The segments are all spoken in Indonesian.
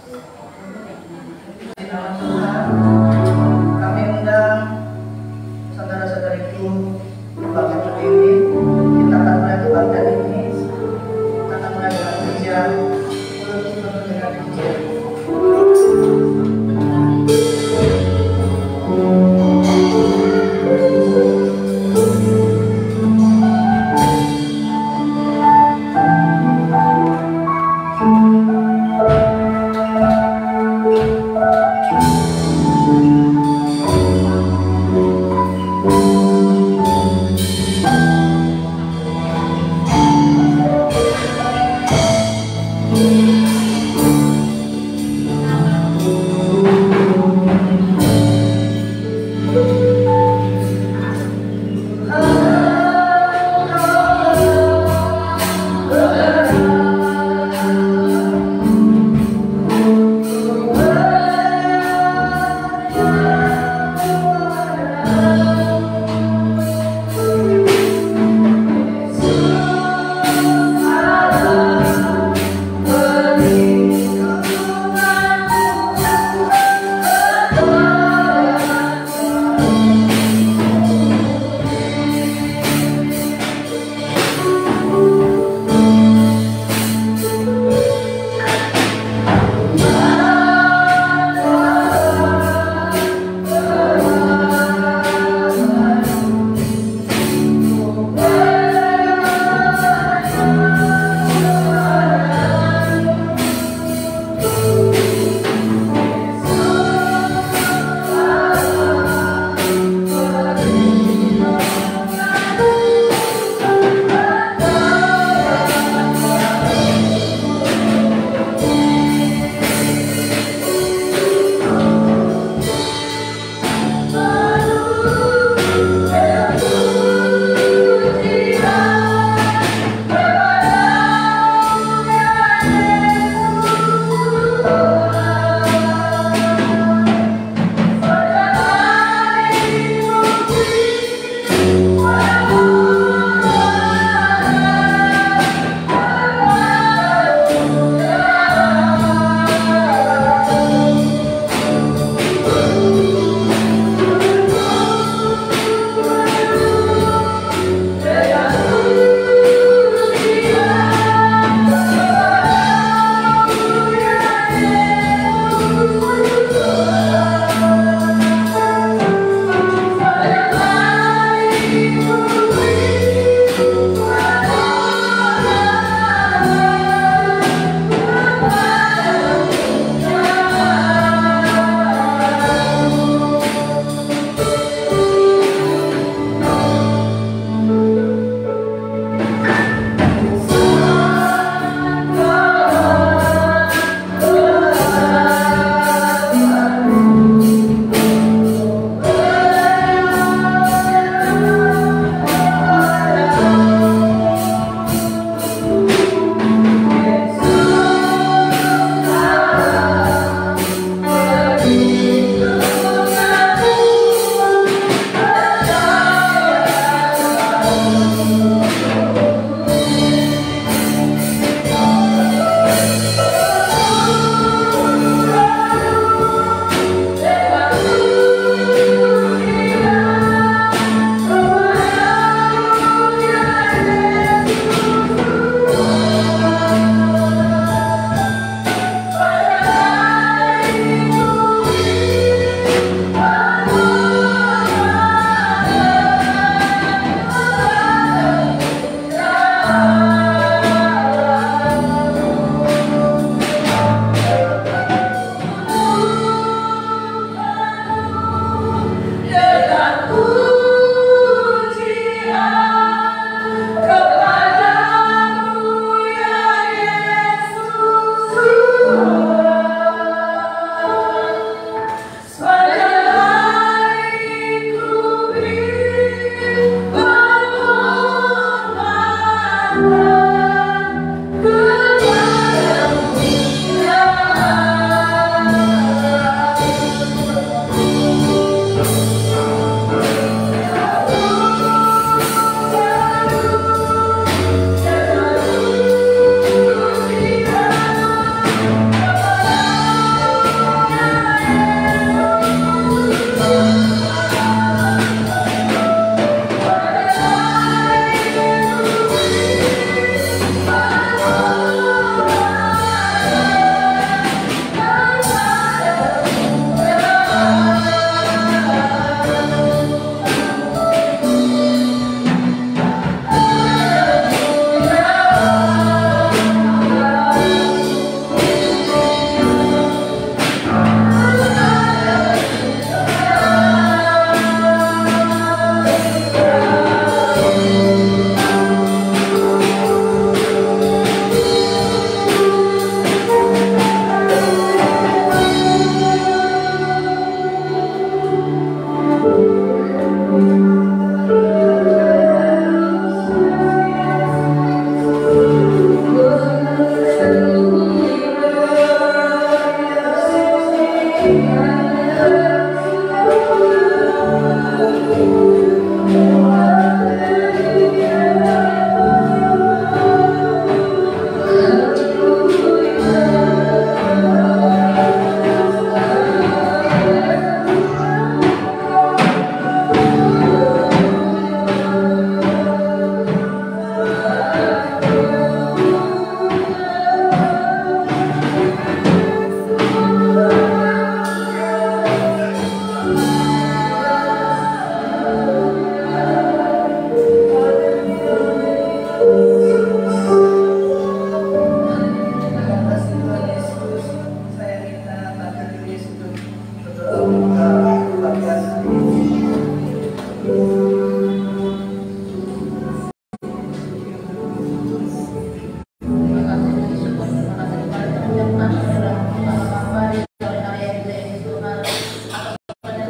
Di nama Tuhan, kami undang saudara-saudariku bangsa berdiri. Kita akan mulai kebaktian ini. Kita akan mulai dengan pujian, penuh dengan pujian.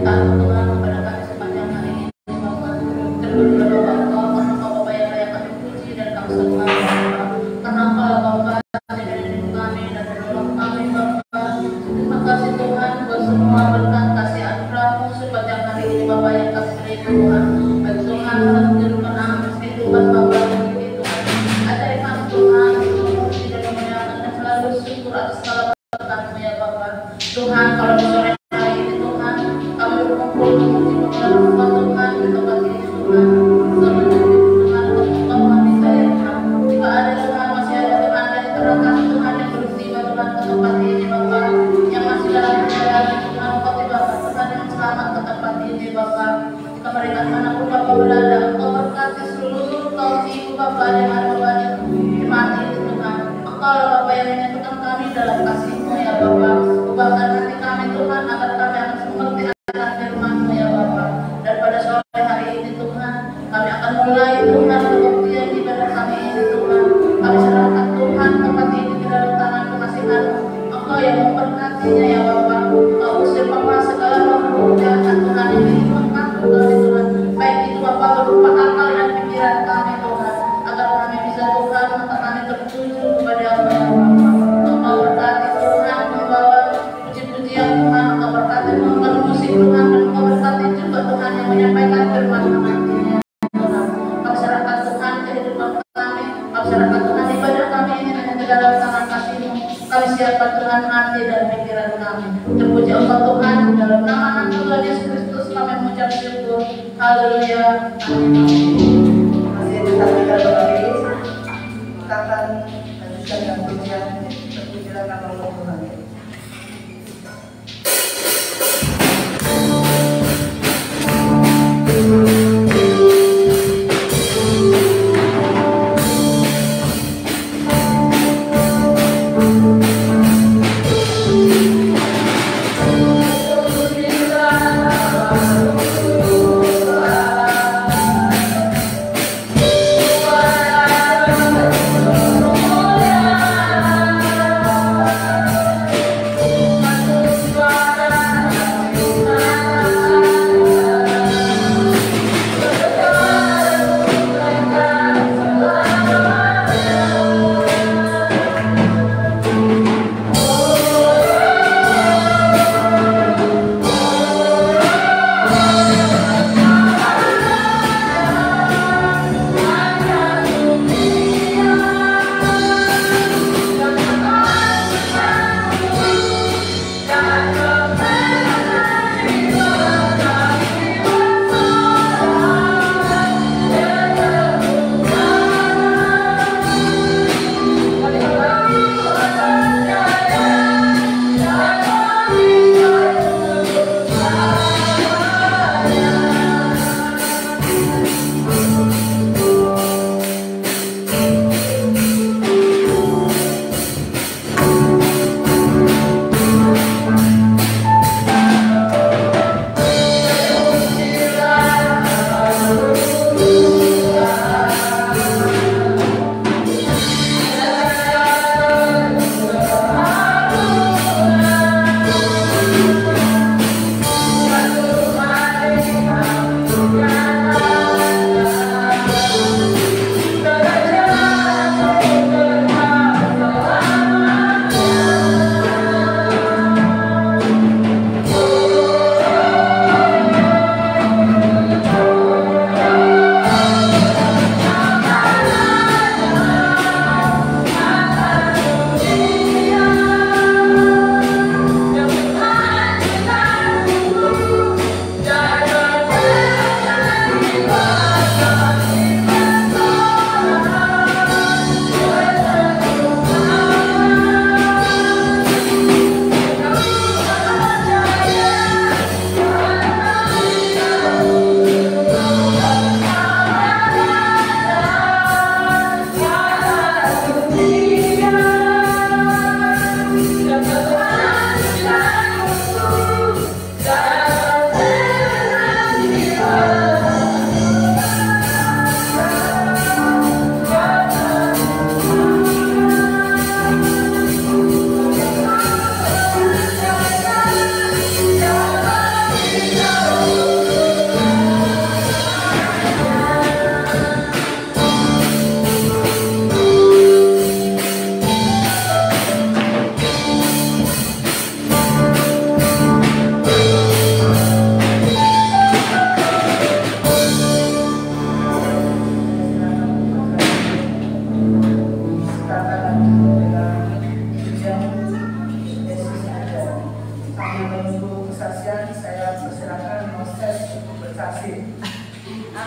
menyertakan Tuhan kepada kami sepanjang hari ini Bapa. Terpujilah Bapa Engkau karena Engkau Bapa yang layak kami puji dan kami sembah Bapa. Karena Engkau Bapa yang hidup kami dan menolong kami Bapa. Terima kasih Tuhan buat semua berkat kasih anugerah-Mu sepanjang hari ini Bapa yang kami terima Tuhan. Bagi Tuhan dalam kehidupan kami kehidupan Bapa ini Tuhan. Ajari kami Tuhan untuk tidak memuliakan dan selalu syukur atas segala berkat-Mu ya Bapa. Tuhan kalau di sore hari ini Tuhan kami berkumpul memuji mengenal Tuhan di tempat ini Tuhan. Kami Tuhan Engkau Maha bisa ya Tuhan. Jika ada Tuhan masih ada Tuhan yang terangkan Tuhan yang beristimewa Tuhan ke tempat ini Bapa, yang masih dalam perjalanan Tuhan Engkau tibakan Tuhan dengan selamat ke tempat ini Bapa. Jika mereka manapun Bapa berada, Engkau berkati seluruh kaum ibu Bapa dan Bapa di jemaat ini Tuhan. Engkau Bapa yang menyatukan kami dalam kasih-Mu ya Bapa. Ubahkan hati kami Tuhan agar kami akan mengerti akan firman-Mu ya Bapa. Dan pada sore hari ini Tuhan, kami akan mulai Tuhan pembuktian ibadah kami ini Tuhan. Kami serahkan Tuhan tempat ini di dalam tangan pengasihan-Mu. Engkau yang memberkatinya ya Bapa. Engkau usir Bapa segala roh jahat Tuhan yang ingin mengganggu kami Tuhan. Baik itu Bapa berupa akal dan pikiran kami Tuhan, agar kami bisa Tuhan mata kami tertuju kepada-Mu ya Bapa. Engkau berkati Tuhan membawa puji-pujian Tuhan, Engkau berkati membawa musik Tuhan, dan Engkau berkati juga Tuhan yang menyampaikan firman-Mu nantinya Tuhan. Kami serahkan Tuhan kehidupan kami, kami serahkan Tuhan ibadah kami ini hanya ke dalam tangan kasih-Mu. Kami siapkan Tuhan hati dan pikiran kami. Terpuji Engkau Tuhan, dalam nama Anak Tuhan Yesus Kristus kami mengucap syukur. Haleluya. Amin. Masih tetap kita berdiri. Kita akan lanjutkan dengan pujian. Terpujilah nama Allah Tuhan. Tuhan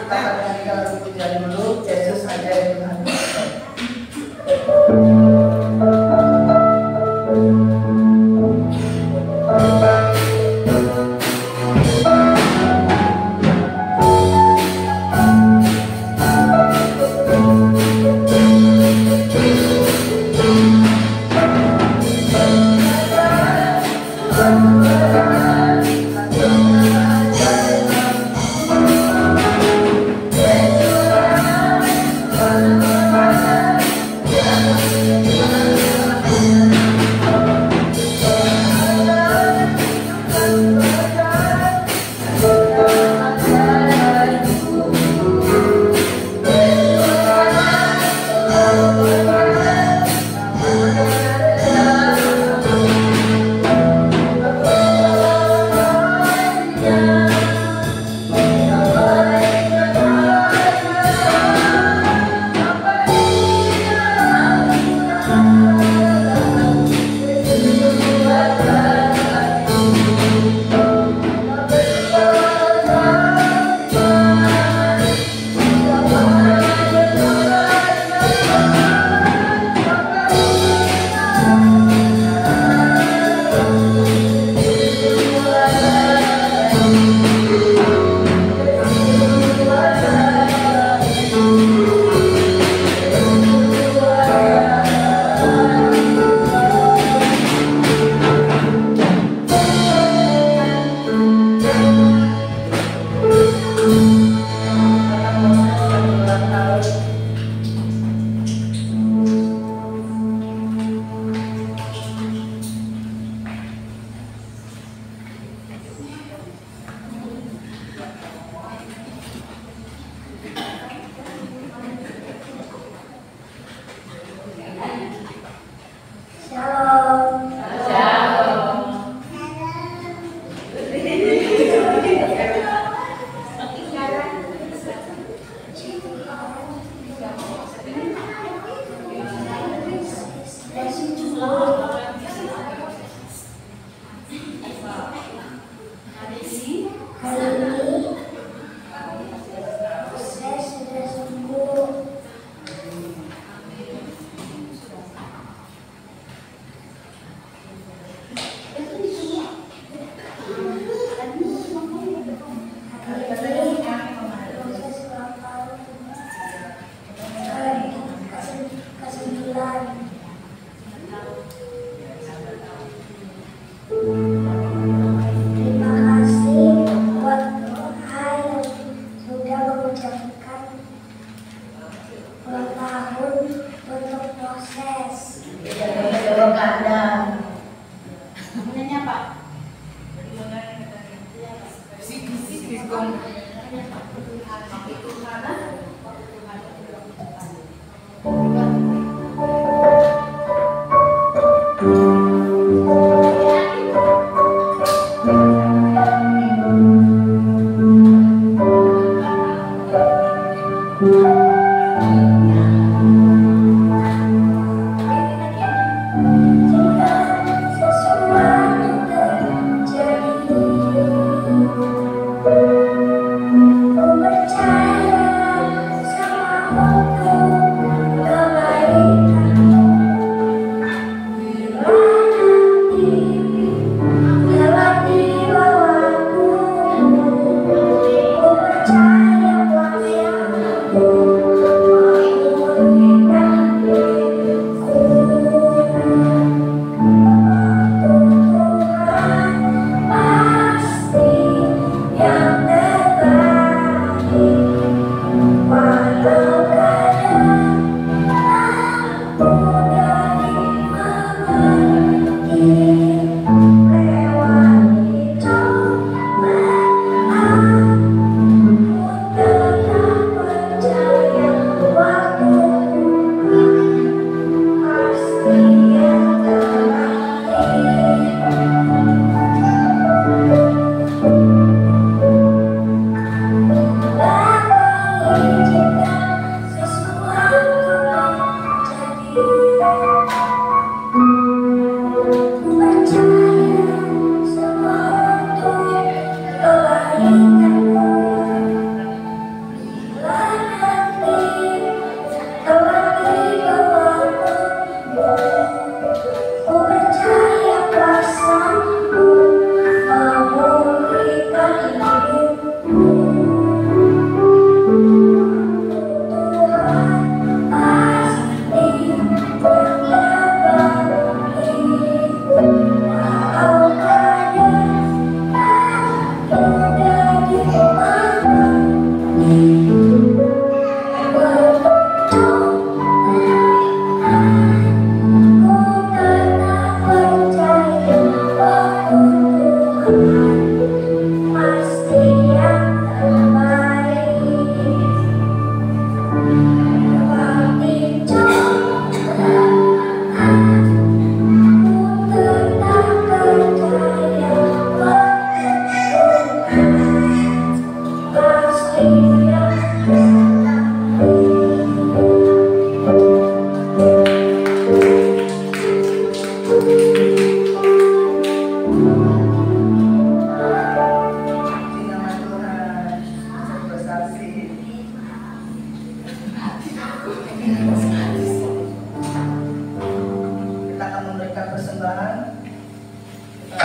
kita akan menyanyikan lagu pujian dulu, Yesus saja yang Tuhan. Percaya sama aku.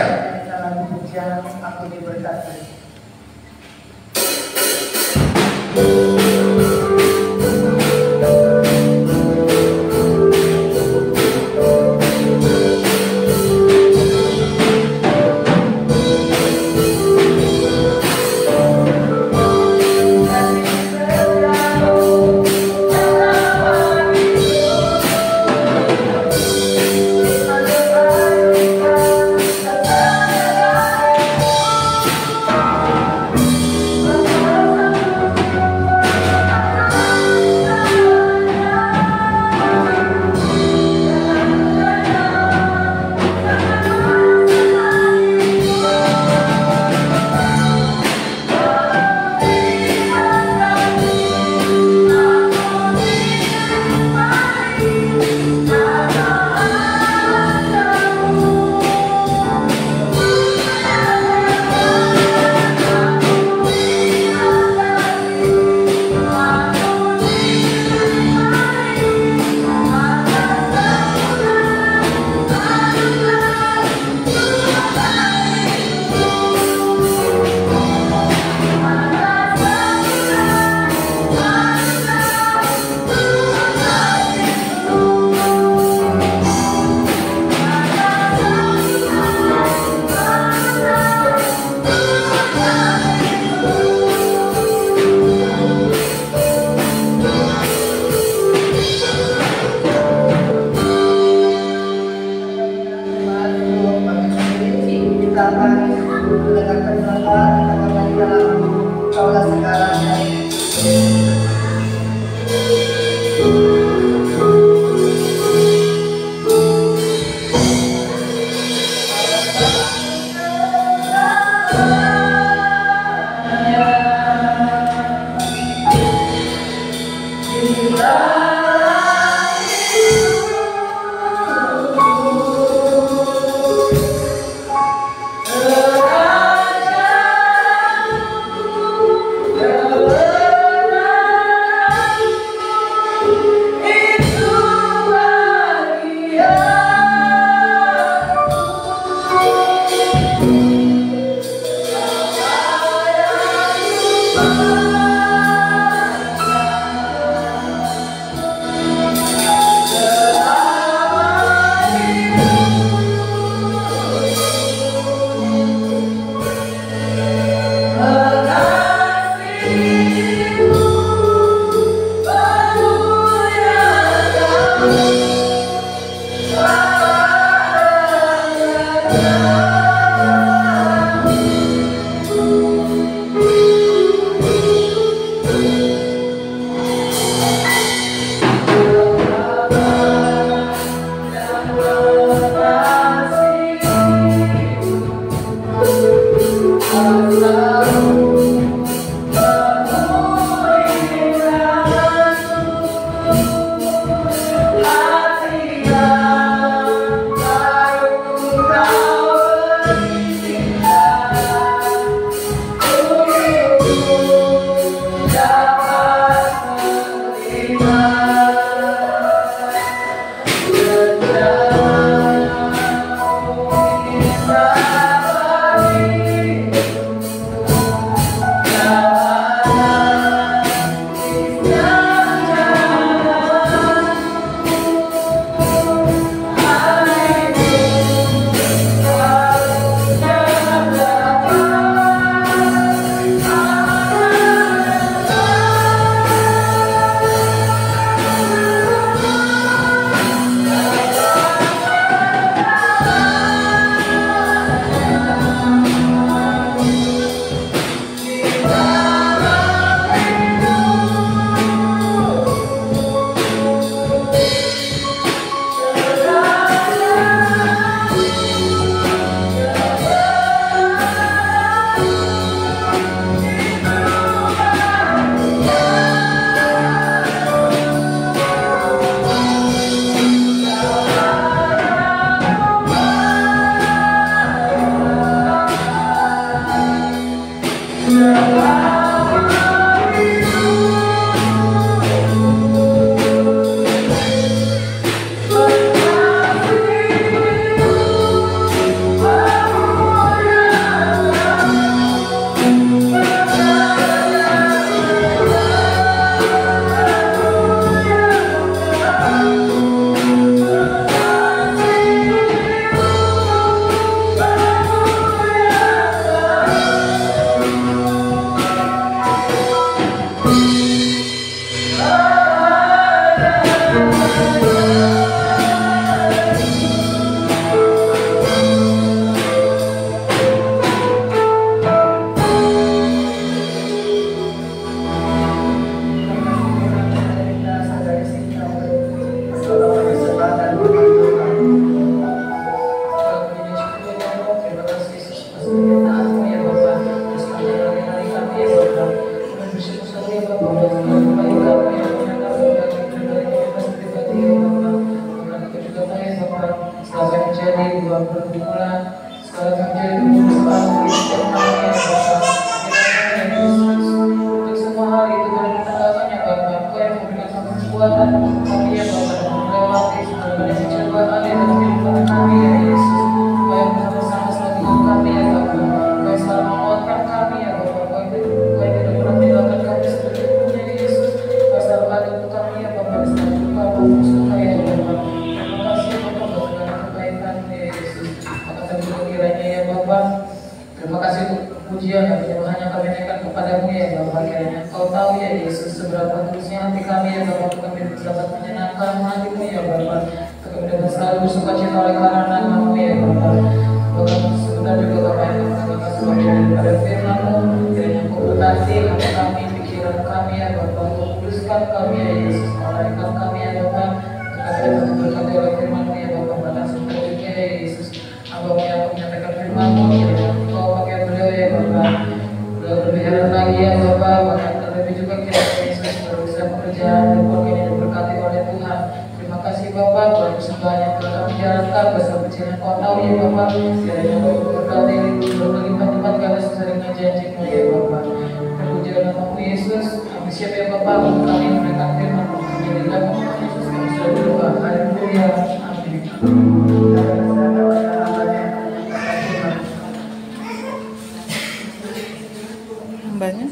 Kita lagu pujian Aku Diberkati. atas kenyataanmu ya Bapa. Sepanjang hari kami ya Bapa, kami bersyukur ya Bapa buat kebaikan kami yang punya kami dan pribadi pribadi ya Bapa. Karena kami juga tahu ya Bapa, setelah kami menjadi dua pergumulan, setelah kami menjadi persoalan Kristen kami ya Bapa, untuk semua hal itu kami katakan ya Bapa, Kau yang memberikan kami kekuatan kami ya Bapa, melewati segala cobaan yang kehidupan kami ya Yesus. Kau yang bersama-sama dengan kami ya Bapa, Kau yang selalu menguatkan kami ya Bapa, Kau yang tidak pernah meninggalkan kami seperti itu ya Yesus. Kau selalu ada untuk kami ya Bapa, selalu duka maupun suka ya Bapa. Terima kasih ya Bapa buat segala kebaikan ya Yesus. Maka kami kiranya ya Bapa, terima kasih untuk pujian dan penyembahan yang kami naikkan kepadamu ya Bapa. Kiranya Kau tahu ya Yesus seberapa tulusnya hati kami ya Bapa, untuk kami dapat menyenangkan hatimu ya Bapa. Kami dapat selalu bersuka cita oleh karena nama-Mu ya Bapa. Bahkan sebentar juga Bapa yang mengatakan sebagai daripada firman-Mu, kiranya Kau berkati hati kami, pikiran kami ya Bapa, untuk kuduskan kami ya Yesus, malaikat kami ya Bapa, untuk kami dapat berkati oleh firman-Mu ya Bapa. Bahkan sebentar juga ya Yesus, Hamba-Mu yang menyampaikan firman-Mu, kiranya Kau pakai beliau ya Bapa, beliau berbicara lagi ya Bapa, bahkan terlebih juga kiranya Yesus berusaha pekerjaan dan keluarganya diberkati oleh Tuhan. Terima kasih Bapa buat persembahan yang telah kami jalankan, besar kecil yang Kau tahu ya Bapa. Kiranya Kau berkati berlipat-lipat segala sesuai dengan janji-Mu ya Bapa. Terpuji nama-Mu Yesus. Kami siap ya Bapa untuk kami memberikan firman-Mu. Menjadi nama-Mu Yesus kami sudah berdoa. Haleluya. Amin. Hambanya.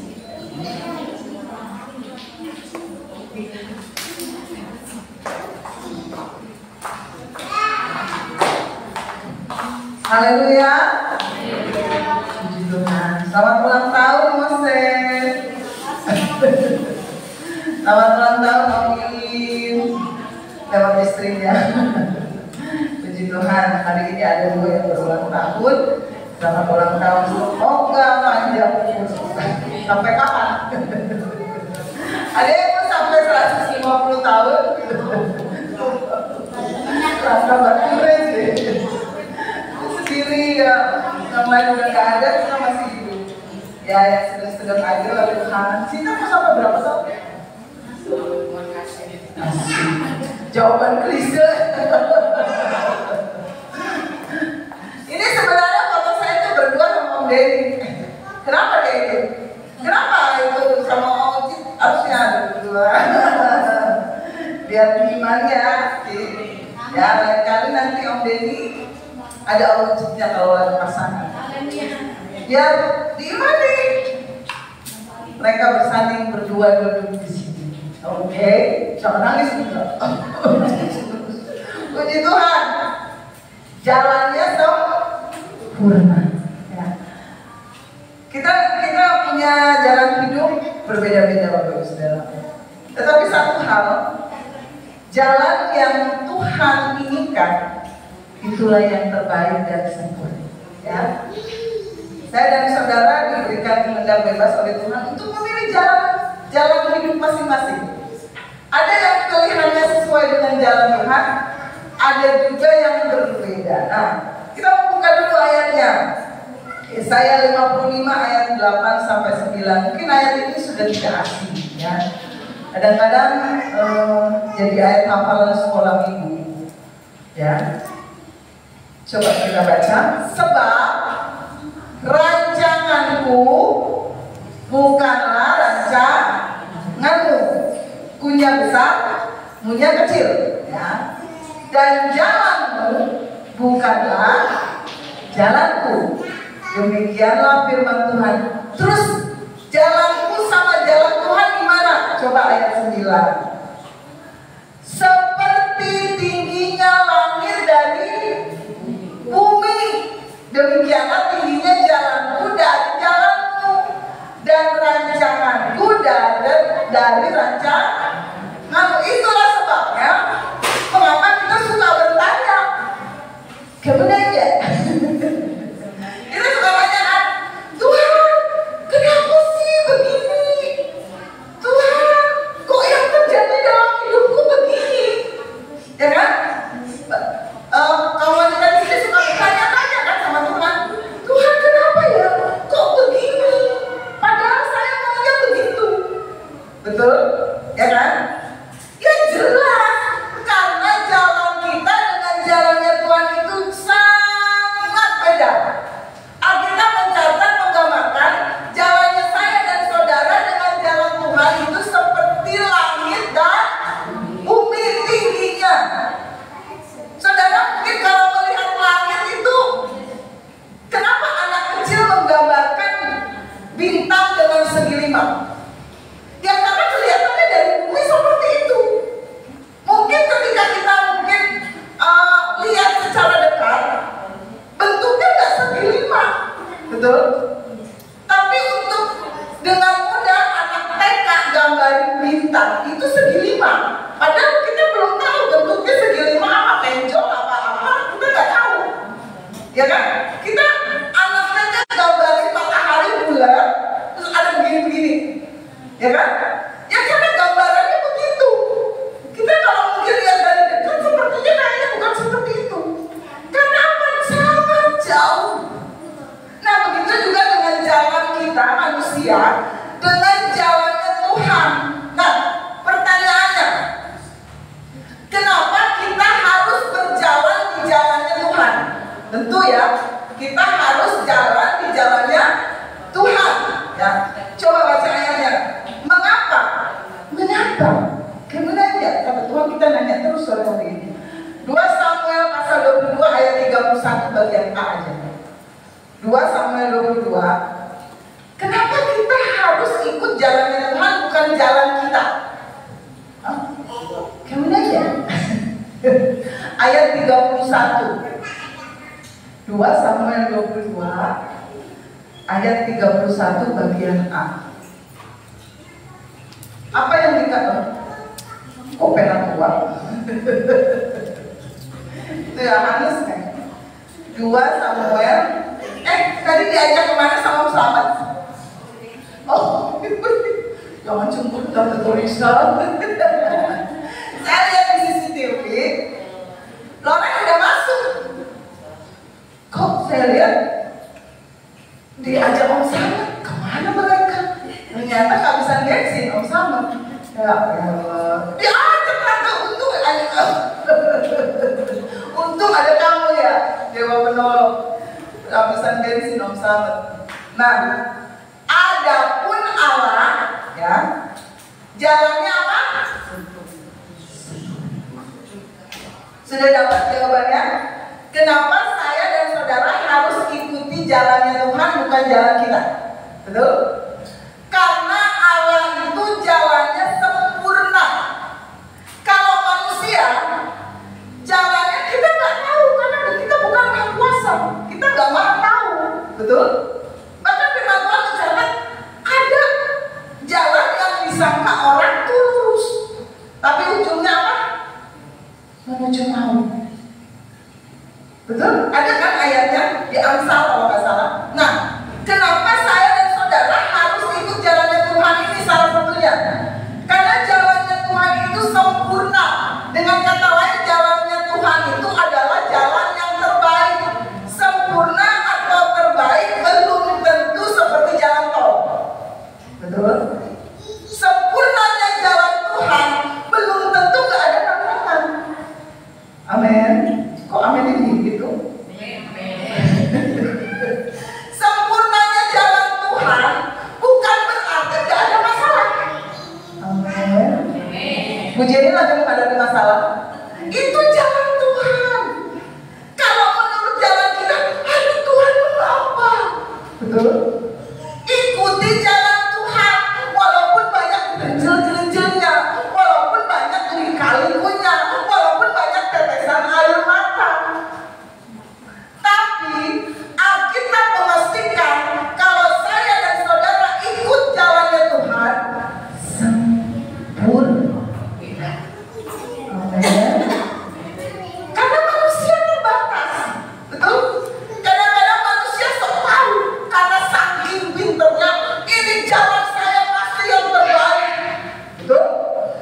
Haleluya. Puji Tuhan. Selamat ulang tahun Moses. Selamat ulang tahun Om Iin. Lewat istrinya. Puji Tuhan. Hari ini ada dua yang berulang tahun. Selamat ulang tahun. Semoga panjang umur. Sampai kapan? Ada yang mau sampai 150 tahun? Rasa banget sih. Sendiri ya, yang lain udah gak ada, kita masih hidup. Ya, yang sedang-sedang aja lah Tuhan. Sita mau sampai berapa tahun? Jawaban klise. Ini sebenarnya foto saya tuh berdua sama Om Denny. Kenapa kayak gitu? Kenapa itu sama Om Ojit harusnya ada berdua? Biar gimana ya? Ya, lain kali nanti Om Denny ada Ojitnya kalau ada pasangan. Biar gimana? Mereka bersanding berdua duduk di sini. Oke, jangan nangis juga. Puji Tuhan. Jalannya sempurna. Ya. Kita punya jalan hidup berbeda-beda Bapak Ibu Saudara. Tetapi satu hal, jalan yang Tuhan inginkan itulah yang terbaik dan sempurna. Ya. Saya dan saudara diberikan kehendak bebas oleh Tuhan untuk memilih jalan hidup masing-masing. Ada yang pilihannya sesuai dengan jalan Tuhan, ada juga yang berbeda. Nah, kita buka dulu ayatnya. Yesaya 55 ayat 8 sampai 9. Mungkin ayat ini sudah tidak asing ya. Kadang-kadang jadi ayat hafalan sekolah minggu. Ya. Coba kita baca. Sebab rancanganku bukanlah rancanganmu, kunya besar, munya kecil, ya. Dan jalanmu bukanlah jalanku. Demikianlah firman Tuhan. Terus jalanku sama jalan Tuhan gimana? Coba ayat 9. Seperti tingginya langit dari bumi, demikianlah tingginya jalanku dari jalanmu, dan rancanganku dari rancanganmu. Itulah sebabnya mengapa kita suka bertanya, kebenarannya. Kita suka tanya, Tuhan, kenapa sih begini? Tuhan, kok yang terjadi betul? Tapi untuk dengan mudah anak TK gambarin bintang itu segi 5. Padahal kita belum tahu bentuknya segi 5 apa, penjol apa-apa, kita nggak tahu. Ya kan? Kita anak TK gambarin matahari bulan, terus ada begini-begini. Ya kan? Ya karena gambarannya begitu. Kita kalau mungkin lihat dari dekat sepertinya kayaknya bukan seperti itu. Karena apa? Sangat jauh. Nah begitu juga dengan jalan kita manusia, dengan jalannya Tuhan. Nah pertanyaannya, kenapa kita harus berjalan di jalannya Tuhan? Tentu ya, kita harus jalan di jalannya Tuhan. Ya, coba baca ayatnya. Mengapa? Mengapa? Kemudian kata Tuhan kita nanya terus sore hari ini. 2 Samuel pasal 22 ayat 31 bagian A aja. 2 Samuel 22. Kenapa kita harus ikut jalannya Tuhan bukan jalan kita? Kemudian ya. Ayat 31. 2 Samuel 22 ayat 31 bagian A. Apa yang dikatakan? Kok pena tua? Itu Yohanes kan? 2 Samuel. Tadi diajak kemana sama Selamat? Oh, jangan cemburu tante tulisan. Saya lihat di CCTV, Lorena udah masuk. Kok saya lihat diajak Om Selamat? Kemana mereka? Ternyata kehabisan bensin Om Selamat. Ya Allah, diajak tante, untung ada kamu ya, Dewa Penolong. Kehabisan bensin Om Selamat. Nah, adapun Allah, ya, jalannya apa? Sudah dapat jawabannya? Kenapa saya dan saudara harus ikuti jalannya Tuhan bukan jalan kita? Betul? Karena Allah itu jalannya sempurna. Kalau manusia jalannya kita nggak tahu karena kita bukan maha kuasa, kita nggak maha tahu, betul? Bahkan firman Tuhan mencatat ada jalan yang disangka orang itu lurus, tapi ujungnya apa? Menuju maut. Betul? Ada kan ayatnya di Amsal kalau nggak salah. Nah, kenapa saya dan saudara harus ikut jalannya Tuhan ini salah satunya? Karena jalannya Tuhan itu sempurna. Dengan kata lain, jalannya Tuhan itu adalah jalan yang terbaik. Sempurna atau terbaik belum tentu seperti jalan tol. Betul? Sempurnanya jalan Tuhan belum tentu gak ada tantangan. Amin. Kok amin ini gitu? Sempurnanya jalan Tuhan bukan berarti gak ada masalah. Amin. Bu Jenny lagi menghadapi masalah. Itu jalan Tuhan. Kalau menurut jalan kita, aduh Tuhan mau apa? Betul? Ikuti jalan Tuhan, walaupun banyak gerenjel-gerenjelnya, walaupun banyak lika-likunya, walaupun banyak tetesan air mata. Tapi Alkitab memastikan kalau saya dan saudara ikut jalannya Tuhan sempurna. Karena manusia terbatas, betul? Kadang-kadang manusia sok tahu karena saking pinternya. Ini jalan saya pasti yang terbaik, betul?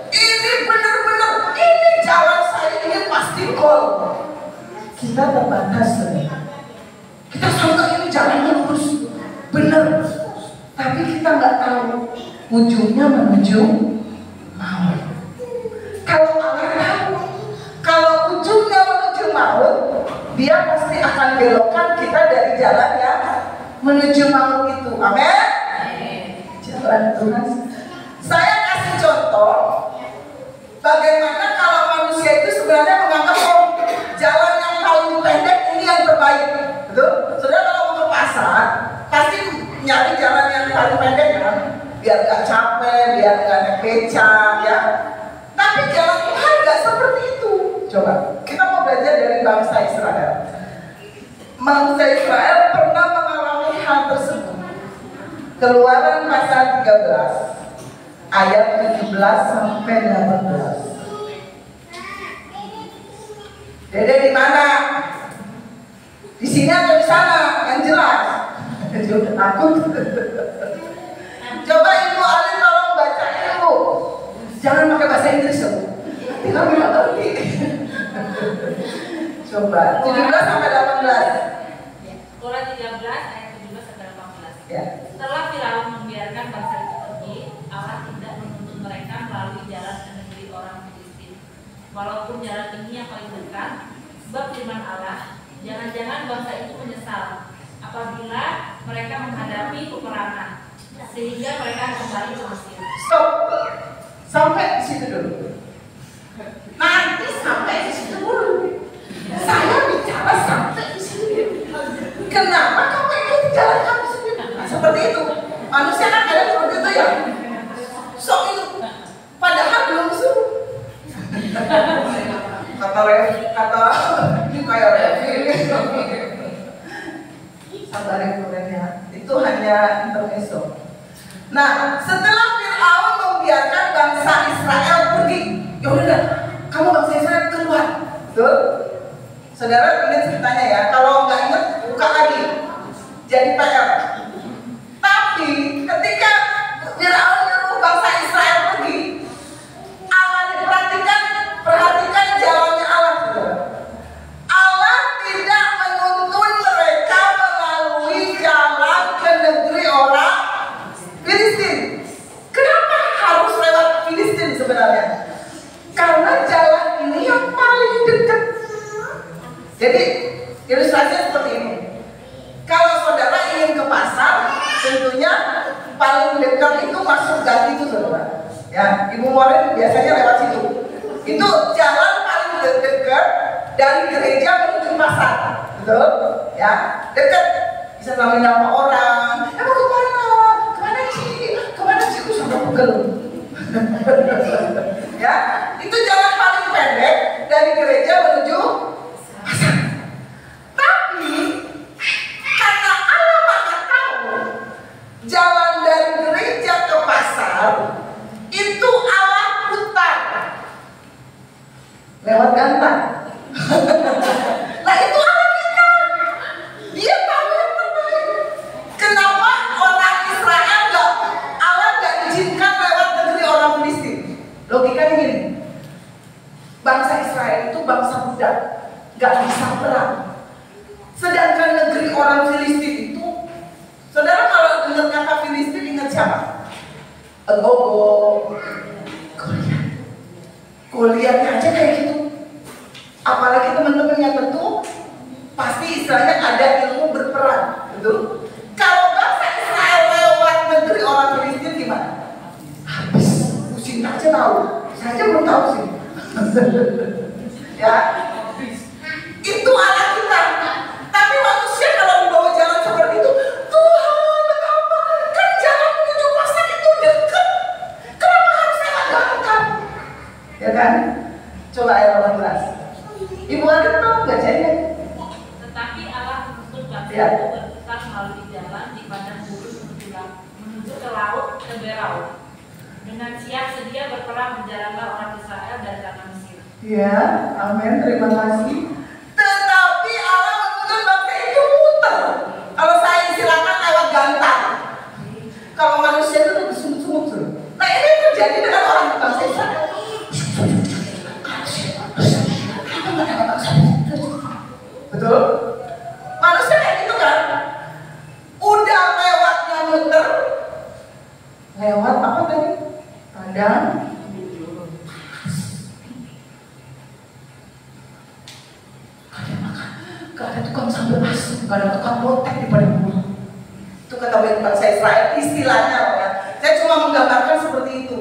Ini benar-benar, ini jalan saya ini pasti gol. Kita terbatas, kita sangka ini jalannya lurus, benar. Tapi kita nggak tahu ujungnya menuju maut. Kalau Allah tahu, kalau ujungnya menuju maut, Dia pasti akan belokkan kita dari jalan yang menuju maut itu. Amin. Jalan Tuhan. Saya kasih contoh bagaimana kalau manusia itu sebenarnya menganggap jalan yang paling pendek ini yang terbaik. Betul? Saudara kalau mau ke pasar pasti nyari jalan yang paling pendek kan, biar gak capek, biar gak naik becak, ya. Tapi jalan Tuhan gak seperti itu. Coba kita mau belajar dari bangsa Israel. Bangsa Israel pernah mengalami hal tersebut. Keluaran pasal 13 ayat 17 sampai 18. Dede di mana? Di sini atau di sana? Yang jelas. Udah takut. Coba Ibu Ali tolong baca Ibu. Jangan pakai bahasa Inggris ya Bu. Tidak bisa ngerti. Coba 17 sampai 18. Keluaran 13 ayat 17 sampai 18. Ya. Setelah Firaun membiarkan bangsa itu pergi, Allah tidak menuntun mereka melalui jalan ke negeri orang Filistin. Walaupun jalan ini yang paling dekat, sebab firman Allah, jangan-jangan bangsa itu menyesal apabila mereka menghadapi peperangan, sehingga mereka kembali ke Mesir. Stop. Sampai di situ dulu. Nanti sampai di situ dulu. Saya bicara sampai di situ. Kenapa kamu ikut jalan kamu sendiri? Nah, seperti itu. Manusia kan ada seperti itu ya. Sok itu. Padahal belum suruh. Kata ini kayak Revi. Sabar ya, itu hanya intermezzo. Nah, setelah Firaun membiarkan bangsa Israel pergi, ya udah, kamu bangsa Israel keluar, betul? Saudara ingat ceritanya ya, kalau nggak ingat buka lagi, jadi PR. Tapi ketika Firaun nyuruh bangsa Israel pergi, Allah perhatikan jalannya Allah. Allah tidak menuntun mereka melalui jalan ke negeri orang Filistin. Kenapa harus lewat Filistin sebenarnya? Karena jalan ini yang paling dekat. Jadi ilustrasinya seperti ini. Kalau saudara ingin ke pasar, tentunya paling dekat itu masuk gang itu saudara. Ya, Ibu Moren biasanya lewat situ. Itu jalan paling dekat dari gereja menuju pasar, betul? Ya, dekat. Bisa namain nama orang. Emang kemana? Kemana sih? Kemana sih? Aku sampai pegel. Ya, itu jalan paling pendek dari gereja menuju pasar. Tapi karena Allah Maha tahu jalan dari gereja ke pasar itu Allah putar lewat Gantar. Nah itu Allah kita. Dia tahu yang terbaik. Kenapa orang Israel Allah nggak izinkan lewat negeri orang Filistin? Logikanya gini. Bangsa Israel itu bangsa budak, nggak bisa perang. Sedangkan negeri orang Filistin itu, saudara kalau dengar kata Filistin ingat siapa? Gogo, Goliatnya aja kayak gitu. Apalagi teman-temannya tentu pasti istilahnya ada ilmu berperang, betul? Kalau bangsa Israel lewat negeri orang Filistin gimana? Habis, pusing aja tahu. Saya aja belum tahu sih. Ya, itu anak kita. Tapi manusia kalau dibawa jalan seperti itu, Tuhan mengapa? Kan jalan menuju pasar itu dekat. Kenapa harus lewat Gantar? Ya kan? Coba ayat 18. Ibu ada tahu bacanya? Tetapi Allah menuntut bangsa Ya. itu berputar melalui jalan di padang gurun menuju ke laut ke Berau. Dengan siap sedia berperang menjalanlah orang Israel dari tanah Mesir. Ya, amin. Terima kasih. Tetapi Allah menuntut bangsa itu muter. Kalau saya silakan lewat Gantar. Kalau manusia itu lebih sungguh-sungguh. Nah ini terjadi dengan orang bangsa Israel. Betul? Manusia kayak gitu kan? Udah lewatnya muter. Lewat apa tadi? Padang. Gak ada tukang sambal asem, gak ada tukang lotek di padang gurun. Itu kata bangsa Israel, istilahnya ya. Saya cuma menggambarkan seperti itu.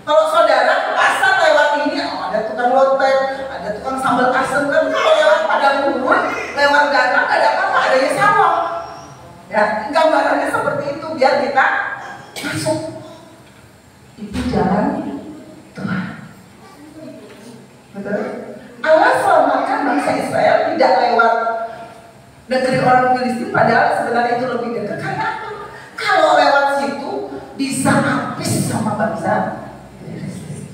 Kalau saudara ke pasar lewat ini, ada tukang lotek, ada tukang sambal asem. Kan kalau lewat padang gurun, lewat Gantar, ada apa-apa, adanya sawah. Ya, gambarannya seperti itu biar kita masuk. Itu jalan Tuhan. Betul? Allah selamatkan bangsa Israel tidak lewat negeri orang Filistin, padahal sebenarnya itu lebih dekat. Karena apa? Kalau lewat situ sama bangsa Filistin.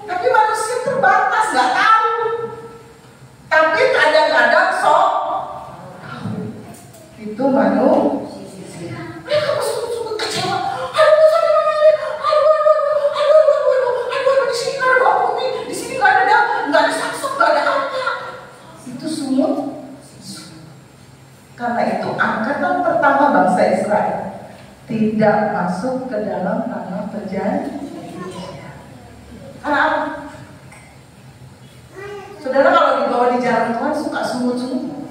Tapi manusia terbatas, nggak tahu. Tapi kadang-kadang sok itu manusia. Mereka bersungguh-sungguh kecewa. Aduh, di sini nggak ada bawang putih, di sini nggak ada saksuk, nggak ada apa. Itu sumut. Karena itu angkatan pertama bangsa Israel tidak masuk ke dalam tanah perjanjian. Karena apa? Saudara kalau dibawa di jalan Tuhan suka sumut-sumut.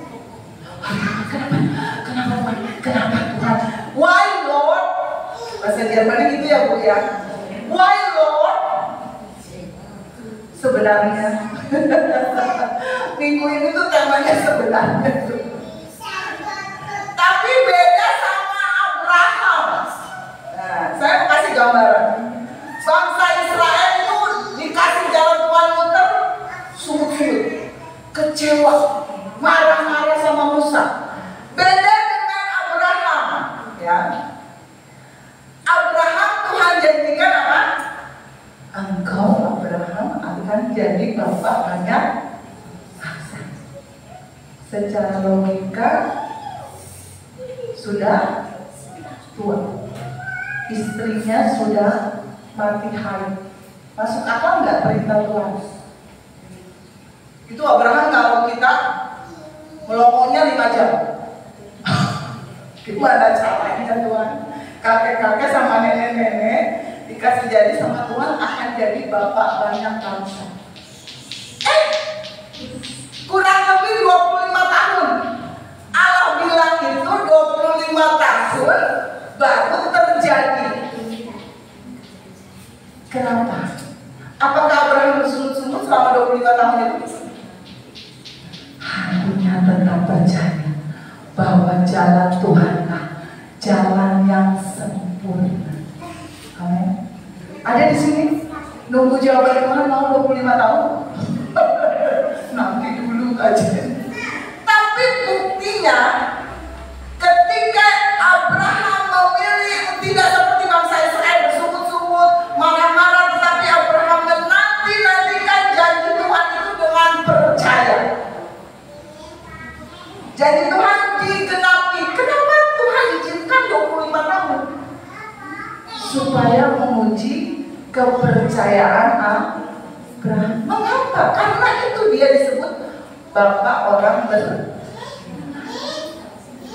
Kenapa Tuhan? Why Lord? Bahasa Jerman gitu ya Bu ya. Why Lord? Sebenarnya minggu ini tuh temanya sebenarnya. Tapi beda sama Abraham. Nah, saya mau kasih gambaran. Bangsa Israel itu dikasih jalan Tuhan muter, sumut-sumut, kecewa, marah-marah sama Musa. Beda dengan Abraham, ya. Abraham Tuhan janjikan apa? Engkau Abraham akan jadi bapak banyak bangsa. Secara logika sudah tua, istrinya sudah mati haid. Masuk akal nggak perintah Tuhan? Itu Abraham kalau kita melongonya 5 jam. Gimana caranya Tuhan? Kakek-kakek sama nenek-nenek dikasih jadi sama Tuhan akan jadi bapak banyak bangsa. Kurang lebih 25 tahun. Allah bilang itu 25 tahun baru terjadi. Kenapa? Apakah Abraham bersungut-sungut selama 25 tahun itu? Hatinya tetap percaya bahwa jalan Tuhanlah jalan yang sempurna. Amin. Ada di sini nunggu jawaban Tuhan mau 25 tahun? Nanti dulu aja. Tapi buktinya ketika Abraham memilih tidak seperti bangsa Israel bersungut-sungut, marah-marah, tetapi Abraham menanti-nantikan janji Tuhan itu dengan percaya. Janji Tuhan digenapi. Kenapa Tuhan izinkan 25 tahun? Supaya menguji kepercayaan Abraham. Mengapa? Karena itu dia disebut bapak orang beriman.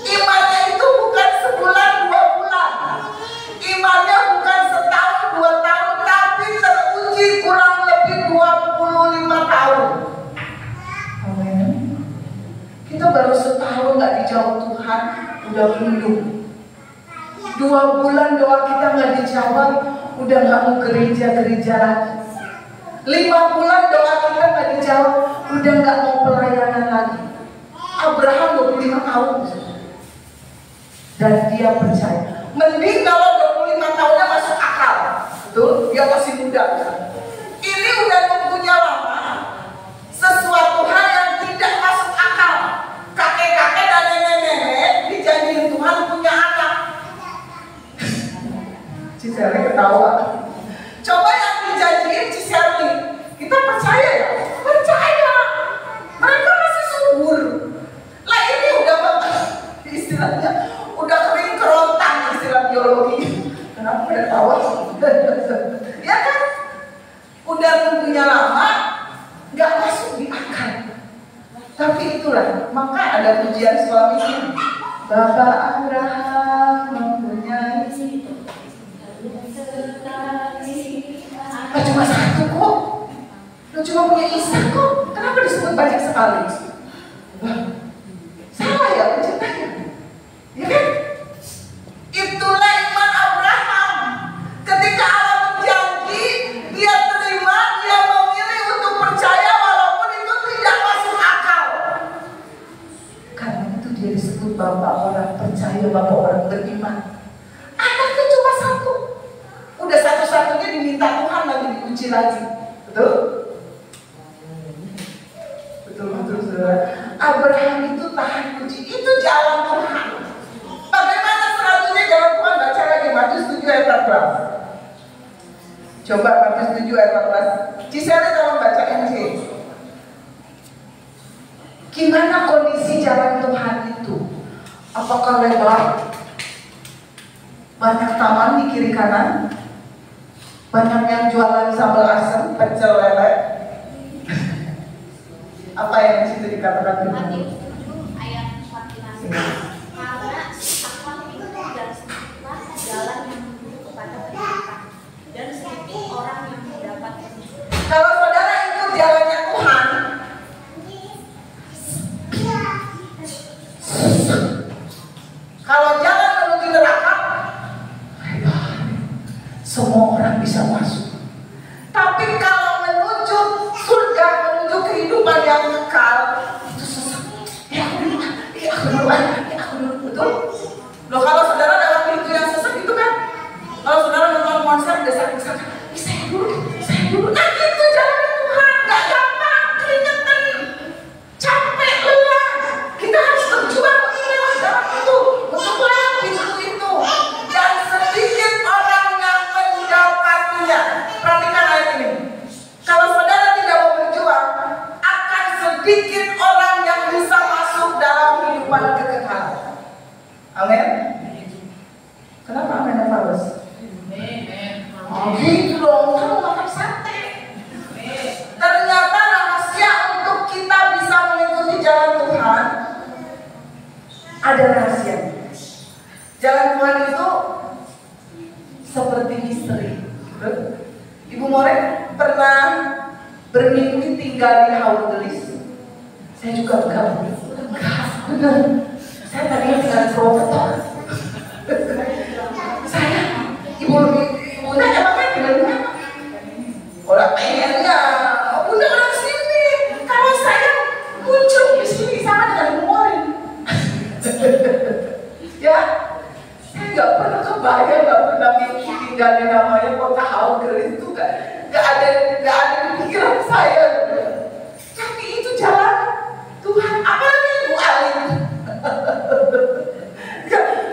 Imannya itu bukan sebulan 2 bulan. Imannya bukan setahun 2 tahun, tapi teruji kurang lebih 25 tahun. Amin. Kita baru setahun nggak dijawab Tuhan, udah mundur. 2 bulan doa kita nggak dijawab, udah nggak mau gereja-gereja lagi. 5 bulan doa kita nggak dijawab, udah nggak mau pelayanan lagi. Abraham 25 tahun. Dan dia percaya. Mending kalau 25 tahunnya masuk akal. Betul? Dia masih muda. Ini udah nunggunya lama. Sesuatu hal yang tidak masuk akal. Kakek-kakek dan nenek-nenek dijanjiin Tuhan punya anak. Ciseli ketawa. Coba yang dijanjiin Ciseli, kita percaya ya? Percaya. Mereka masih subur. Lah ini udah istilahnya udah kering kerontang, istilah biologi. Kenapa udah tahu? Ya kan? Udah nunggunya lama, nggak masuk di akal. Tapi itulah, maka ada pujian suami ini. Bapak Abraham mempunyai cuma 1 kok. Lu cuma punya Ishak kok. Kenapa disebut banyak sekali? Salah ya penciptanya. Ya kan? Itulah iman Abraham. Ketika Allah berjanji, dia terima, dia memilih untuk percaya walaupun itu tidak masuk akal. Karena itu dia disebut bapak orang percaya, bapak orang beriman. Anaknya cuma 1. Udah satu-satunya diminta Tuhan lagi diuji lagi. Betul? Betul-betul saudara. Abraham itu tahan uji. Itu jalan Tuhan. Bagaimana selanjutnya jalan Tuhan? Baca lagi Matius 7 ayat 14. Coba Matius 7 ayat 14. Cisere tolong bacain sih. Gimana kondisi jalan Tuhan itu? Apakah lebar? Banyak taman di kiri kanan? Banyak yang jualan sambal asam, pecel lele? Apa yang di situ dikatakan? Matius 7 ayat 14. Karena takwa itu dan sedikitlah jalan yang menuju kepada kehidupan, dan sedikit orang yang mendapat kehidupan. Kalau saudara ikut jalannya Tuhan, kalau jalan menuju neraka, semua orang bisa masuk. Tapi kalau menuju surga, menuju kehidupan yang kekal, itu susah. Ya aku dulu, betul? Loh, kalau saudara dalam hidup yang susah gitu kan? Kalau saudara nonton konser, desak-desakan, saya dulu. Nah itu jalan Tuhan, gak gampang, keringetan, capek, lelah. Kita harus berjuang untuk lewat jalan itu, untuk lewat pintu itu. Dan sedikit orang yang mendapatinya. Perhatikan ayat ini. Kalau saudara tidak mau berjuang, akan sedikit orang yang bisa masuk dalam kehidupan kekekalan. Amin. Kenapa amin Paulus? Oh gitu dong, kamu makan sate. Ternyata rahasia untuk kita bisa mengikuti jalan Tuhan ada rahasia. Jalan Tuhan itu seperti misteri. Ibu More pernah bermimpi tinggal di Haur Gelis? Saya juga enggak, benar. Saya tadinya tinggal di Purwokerto. Saya, ibunya emangnya tinggal di mana? Orang pengennya, bunda orang sini. Kalau saya muncul di sini sama dengan Ibu More. Ya, saya nggak pernah kebayang, nggak pernah mimpi tinggal di namanya kota Haur Gelis itu nggak ada di pikiran saya. Tapi itu jalan Tuhan, apalagi Ibu Alin.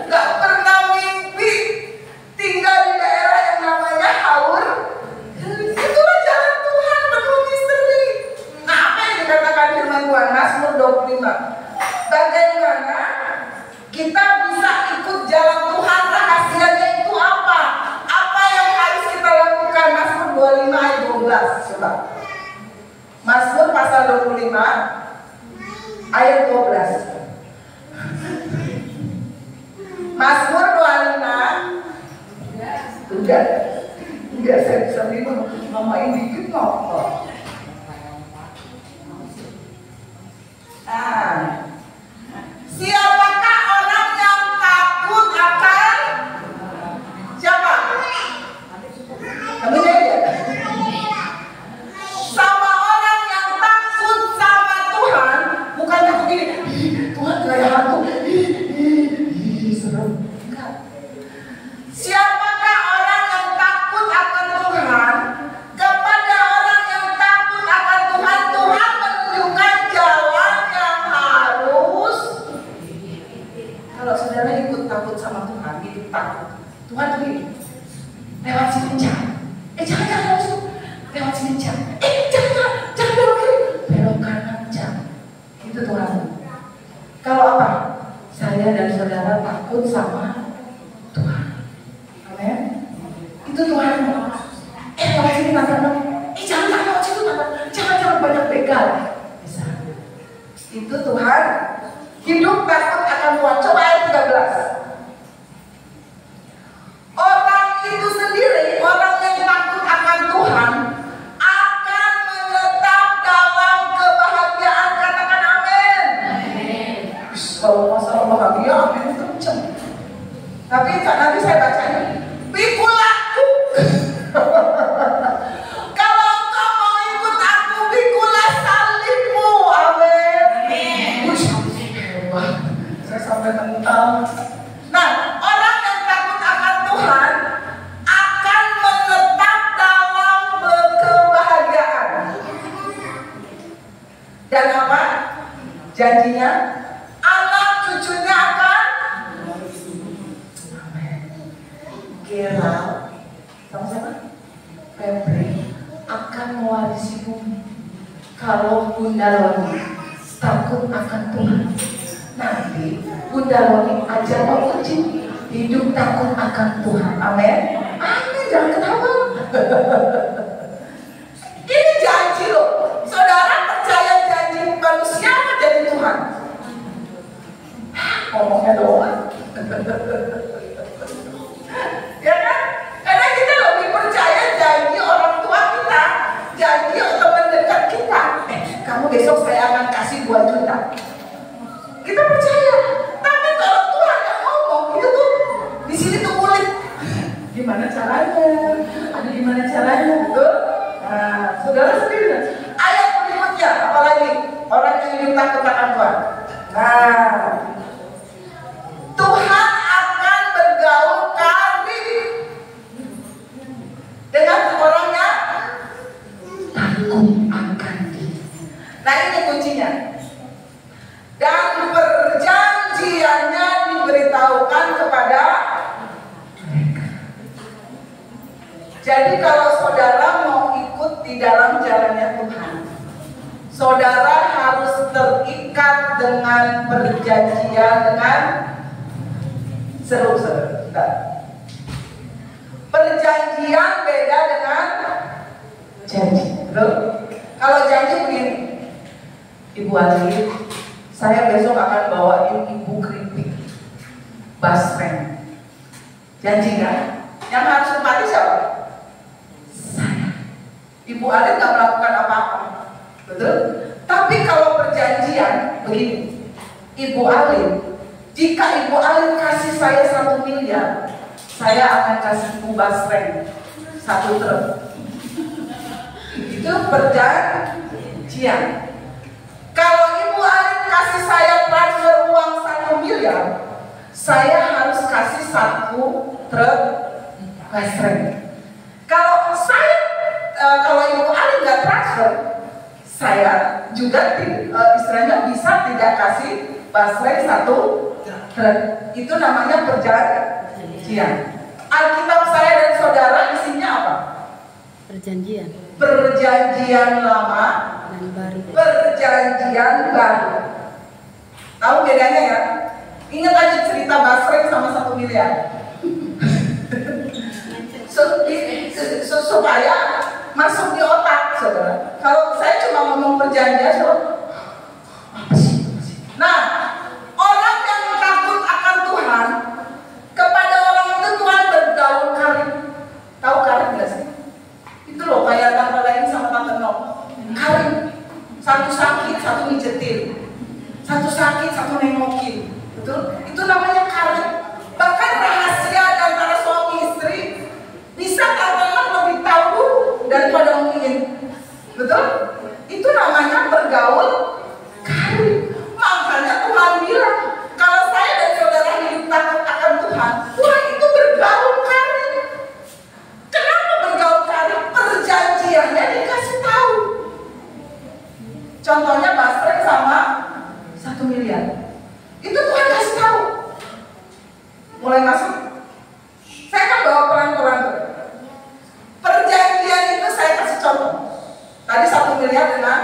Gak pernah mimpi tinggal di daerah yang namanya Haur. Itulah jalan Tuhan penuh misteri. Nah, apa yang dikatakan firman Tuhan? Mazmur 25. Bagaimana kita bisa ikut jalan Tuhan? Rahasianya itu apa? Apa yang harus kita lakukan? Mazmur 25 ayat 12. Coba. Mazmur pasal 25 ayat 12. Mazmur 25. Udah saya bisa bingung. Mamain dikit ngapa? Siapakah orang yang takut akan siapa? Kamu aja. Sama orang yang takut sama Tuhan, bukan takut gini. Tuhan kayak hantu. Serem. Enggak. Siapakah orang yang takut akan Tuhan? Kepada orang yang takut akan Tuhan, Tuhan menunjukkan jalan yang harus. Kalau saudara ikut takut sama Tuhan, hidup takut. Tuhan tuh ini lewat sini jangan. Jangan lewat situ. Lewat sini jangan. Jangan belok kiri. Belok kanan jangan. Itu Tuhan. Kalau apa? Saya dan saudara takut sama Tuhan. Amin. Itu Tuhan. Lewat sini jangan lewat situ, jangan banyak begal. Bisa. Itu Tuhan. Hidup takut akan Tuhan. Coba ayat 13. Orang itu sendiri, orang yang takut akan Tuhan, akan menetap dalam kebahagiaan. Katakan amin. Kalau masalah bahagia, amin itu kenceng. Tapi nanti saya bacanya, pikul aku. Kalau engkau mau ikut aku, pikulah salibmu. Amin. Saya sampai tentang. Nah, orang yang takut akan Tuhan akan menetap dalam kebahagiaan. Dan apa? Janjinya, anak cucunya akan. Amin. Gerald, sama siapa? mewarisi bumi. Kalau Bunda Loni takut akan Tuhan, nanti Bunda Loni ajar menguji hidup takut akan Tuhan. Amin. Amin, jangan ketawa. Ini janji loh. Saudara percaya janji manusia apa janji Tuhan? Ngomongnya doang. Ya kan? Karena kita lebih percaya janji orang tua kita, janji teman dekat kita. Kamu besok saya akan kasih 2 juta. Kita percaya. Tapi kalau Tuhan yang ngomong, itu tuh di sini tuh kulit. Gimana caranya? Ada gimana caranya? Betul? Nah, saudara sendiri. Ayat berikutnya, apalagi orang yang hidup takut akan Tuhan. Nah, Tuhan akan bergaul karib dengan orang yang takut akan Dia. Nah, ini kuncinya. Dan perjanjiannya diberitahukan kepada mereka. Jadi kalau saudara mau ikut di dalam jalannya Tuhan, saudara harus terikat dengan perjanjian dengan saudara. Perjanjian beda dengan janji. Betul? Kalau janji begini, Ibu Ali, saya besok akan bawain Ibu keripik basreng. Janji kan? Yang harus tempati siapa? Saya. Ibu Ali nggak melakukan apa-apa. Betul? Tapi kalau perjanjian begini, Ibu Ali, jika Ibu Ali kasih saya 1 miliar, saya akan kasih Ibu basreng 1 truk. Itu perjanjian. Kalau Ibu Ali kasih saya transfer uang 1 miliar, saya harus kasih 1 truk basreng. Kalau Ibu Ali nggak transfer, saya juga istilahnya bisa tidak kasih basreng 1 truk. Itu namanya perjanjian. Alkitab saya dan saudara isinya apa? Perjanjian. Perjanjian lama Dan baru. Perjanjian baru. Tahu bedanya ya? Ingat aja cerita basreng sama 1 miliar. Supaya masuk di otak, saudara. Kalau saya cuma ngomong perjanjian, apa sih? Nah, orang yang takut akan Tuhan, kepada orang itu Tuhan bergaul karib. Tahu karib nggak sih? Itu loh kayak tante lain sama tante Nok. Karib. Satu sakit, satu mijetin. Satu sakit, satu nengokin. Betul? Itu namanya karib. Bahkan rahasia antara suami istri bisa tante Nok lebih tahu daripada mungkin. Betul? Itu namanya bergaul karib. Makanya Tuhan bilang, kalau saya dan saudara hidup takut akan Tuhan, Tuhan itu bergaul karib. Kenapa bergaul karib? Perjanjiannya dikasih tahu. Contohnya basreng sama 1 miliar. Itu Tuhan kasih tahu. Mulai masuk. Saya akan bawa pelan-pelan. Perjanjian itu saya kasih contoh. Tadi 1 miliar dengan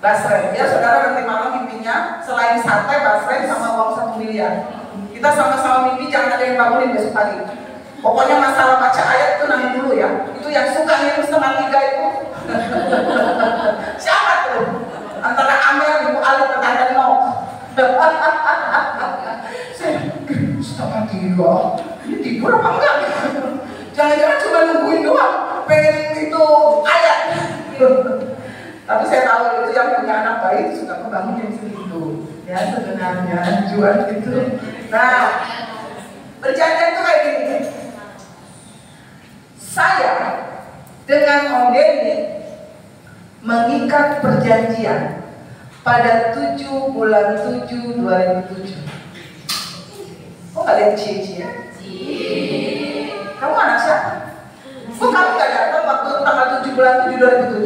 basreng. Ya saudara nanti malam mimpinya selain sate, basreng sama uang 1 miliar. Kita sama-sama mimpi, jangan ada yang bangunin besok pagi. Pokoknya masalah baca ayat itu nanti dulu ya. Itu yang suka minum 2:30 itu. Siapa tuh? Antara Amel, Ibu Ali, Tante Nok. Saya 2:30. Ini tidur apa enggak? Jangan-jangan cuma nungguin doang, pengen itu ayat. Tapi saya tahu itu yang punya anak bayi itu suka kebangun jam segitu. Ya sebenarnya jual itu. Nah, perjanjian itu kayak gini. Saya dengan Om Denny mengikat perjanjian pada 7 bulan 7 2007. Kok gak ada yang cie-cie? Kamu anak siapa? Kok kamu gak datang waktu tanggal 7 bulan 7 2007?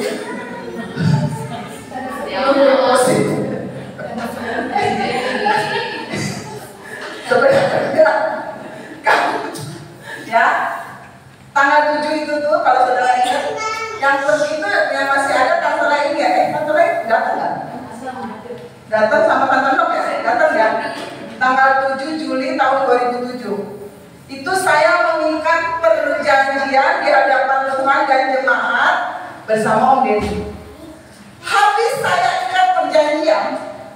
Sebenarnya kamu ya tanggal 7 itu tuh kalau saudara ingat yang pergi itu yang masih ada Datang sama Tante Nok ya? Datang ya? Tanggal 7 Juli tahun 2007. Itu saya mengikat perjanjian di hadapan Tuhan dan jemaat bersama Om Deddy. Habis saya ikat perjanjian,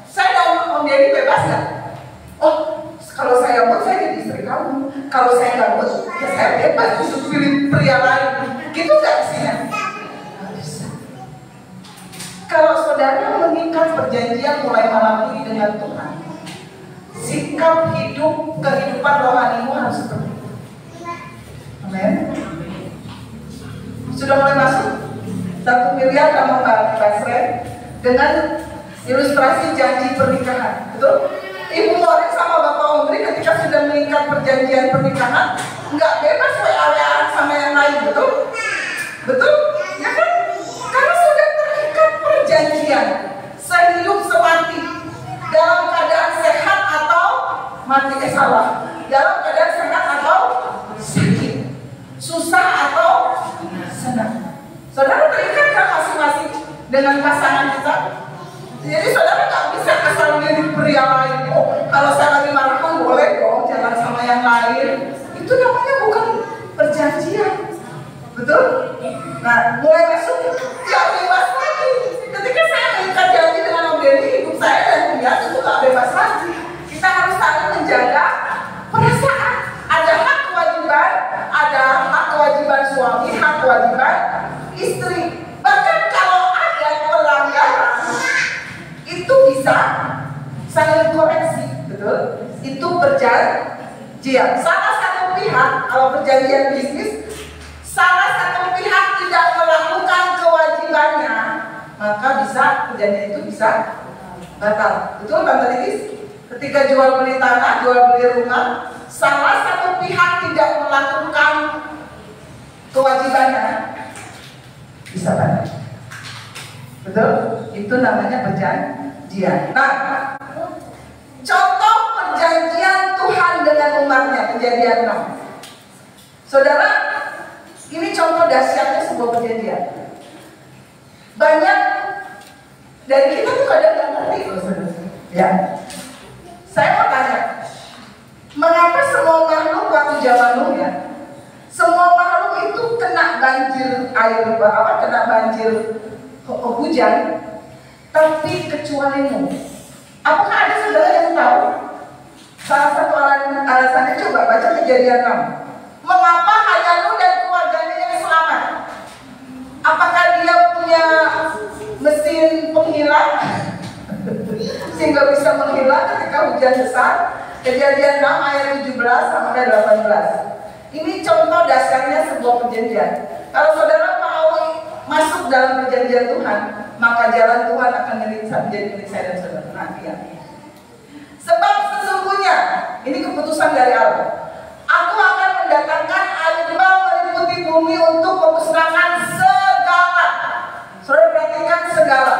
saya dan Om Deddy bebas gak? Oh, kalau saya mau saya jadi istri kamu. Kalau saya nggak mau, ya saya bebas untuk pilih pria lain. Gitu nggak sih? Nggak bisa. Kalau saudara mengikat perjanjian mulai malam ini dengan Tuhan, sikap hidup kehidupan rohanimu harus seperti itu. Amin. Sudah mulai masuk 1 miliar sama Mbak Basren dengan ilustrasi janji pernikahan, betul? Ibu Morin sama Bapak Omri ketika sudah mengikat perjanjian pernikahan nggak bebas WA-WA sama yang lain, betul? Betul? Ya kan? Karena sudah terikat perjanjian sehidup semati, dalam keadaan sehat atau mati, salah, dalam keadaan sehat atau sakit, susah atau senang. Saudara terikat kan masing-masing dengan pasangan kita. Jadi saudara nggak bisa asal milih pria lain. Oh, kalau saya lagi marahan boleh dong jalan sama yang lain. Itu namanya bukan perjanjian, betul? Nah, mulai masuk ya bebas lagi. Ketika saya mengikat janji dengan Om Deddy, hidup saya dan dia itu nggak bebas lagi. Kita harus saling menjaga perasaan. Ada hak kewajiban suami, hak kewajiban istri. Bahkan kalau ada pelanggaran, itu bisa saling koreksi, betul? Itu perjanjian. Salah satu pihak, kalau perjanjian bisnis, salah satu pihak tidak melakukan kewajibannya, maka bisa perjanjian itu bisa batal. Betul, Tante Lilis? Ketika jual beli tanah, jual beli rumah, salah satu pihak tidak melakukan kewajibannya, bisa batal. Betul? Itu namanya perjanjian. Nah, contoh perjanjian Tuhan dengan umatnya, Kejadian 6. Saudara, ini contoh dahsyatnya sebuah perjanjian. Banyak dari kita tuh kadang nggak ngerti loh, saudara. Ya, saya mau tanya, mengapa semua makhluk waktu zaman Nuh ya, semua makhluk itu kena banjir air, kena banjir hujan, tapi kecuali Nuh. Apakah ada saudara yang tahu? Salah satu alasannya, coba baca Kejadian 6. Mengapa hanya Nuh dan keluarganya yang selamat? Apakah dia punya mesin penghilang sehingga bisa menghilang ketika hujan besar? Kejadian 6 ayat 17 sampai 18. Ini contoh dasarnya sebuah perjanjian. Kalau saudara mau masuk dalam perjanjian Tuhan, maka jalan Tuhan akan menjadi milik saya dan saudara nanti ya. Sebab sesungguhnya, ini keputusan dari Allah, Aku akan mendatangkan air limbah meliputi bumi untuk memusnahkan segala. Saudara perhatikan segala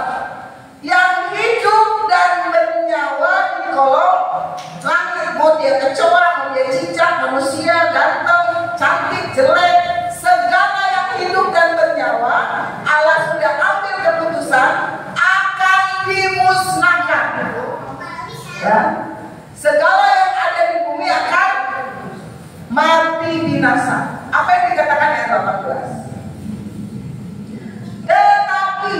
yang hidup dan bernyawa di kolong langit, mau dia kecoa, mau dia cicak, manusia, ganteng, cantik, jelek, segala yang hidup dan bernyawa, Allah sudah ambil keputusan akan dimusnahkan. Ya, segala yang ada di bumi akan mati binasa. Apa yang dikatakan ayat 18? Tetapi,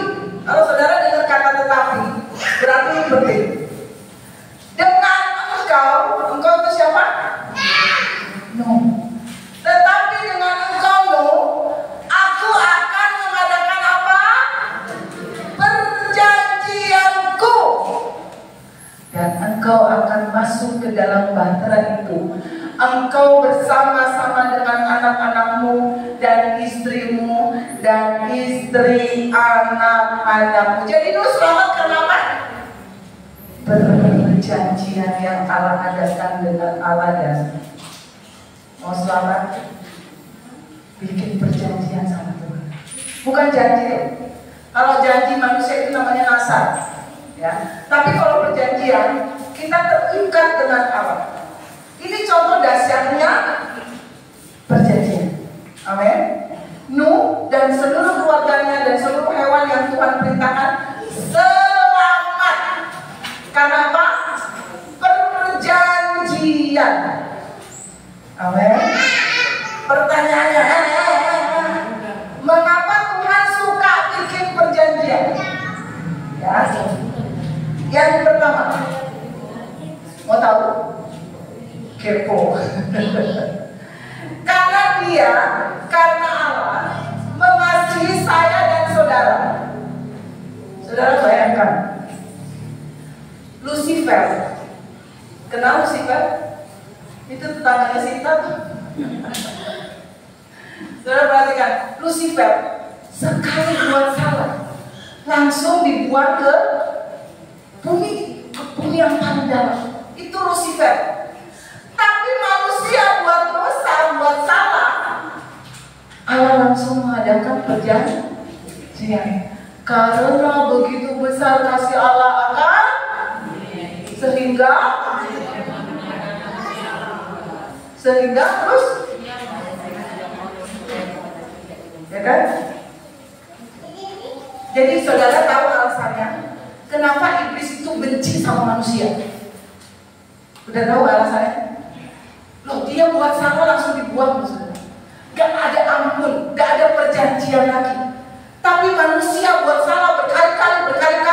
kalau saudara dengar kata tetapi, berarti ini penting. Dengan engkau itu siapa? Nuh. Tetapi dengan engkau Nuh, aku akan mengadakan apa? Perjanjianku. Dan engkau akan masuk ke dalam bahtera itu. Engkau bersama-sama dengan anak-anakmu dan istrimu dan istri anak-anakmu. Jadi Nuh selamat karena apa? Perjanjian yang Allah adakan dengan Allah. Dan mau selamat, bikin perjanjian sama Tuhan. Bukan janji. Kalau janji manusia itu namanya nasar, ya. Tapi kalau perjanjian, kita terikat dengan Allah. Ini contoh dahsyatnya perjanjian. Amin. Nuh dan seluruh keluarganya dan seluruh hewan yang Tuhan perintahkan selamat Pertanyaannya, mengapa Tuhan suka bikin perjanjian? Ya, yang pertama, mau tahu? Kepo. Karena Allah mengasihi saya dan saudara. Saudara bayangkan, Lucifer, kenal Lucifer? Itu tetangganya Sita tuh. Saudara perhatikan, Lucifer sekali buat salah langsung dibuat ke bumi yang paling dalam. Itu Lucifer. Tapi manusia buat dosa, buat salah, Allah langsung mengadakan perjanjian. Karena begitu besar kasih Allah akan, sehingga terus, ya kan? Jadi saudara tahu alasannya kenapa iblis itu benci sama manusia? Udah tahu alasannya? Loh, dia buat salah langsung dibuang, saudara. Gak ada ampun, gak ada perjanjian lagi. Tapi manusia buat salah berkali-kali, berulang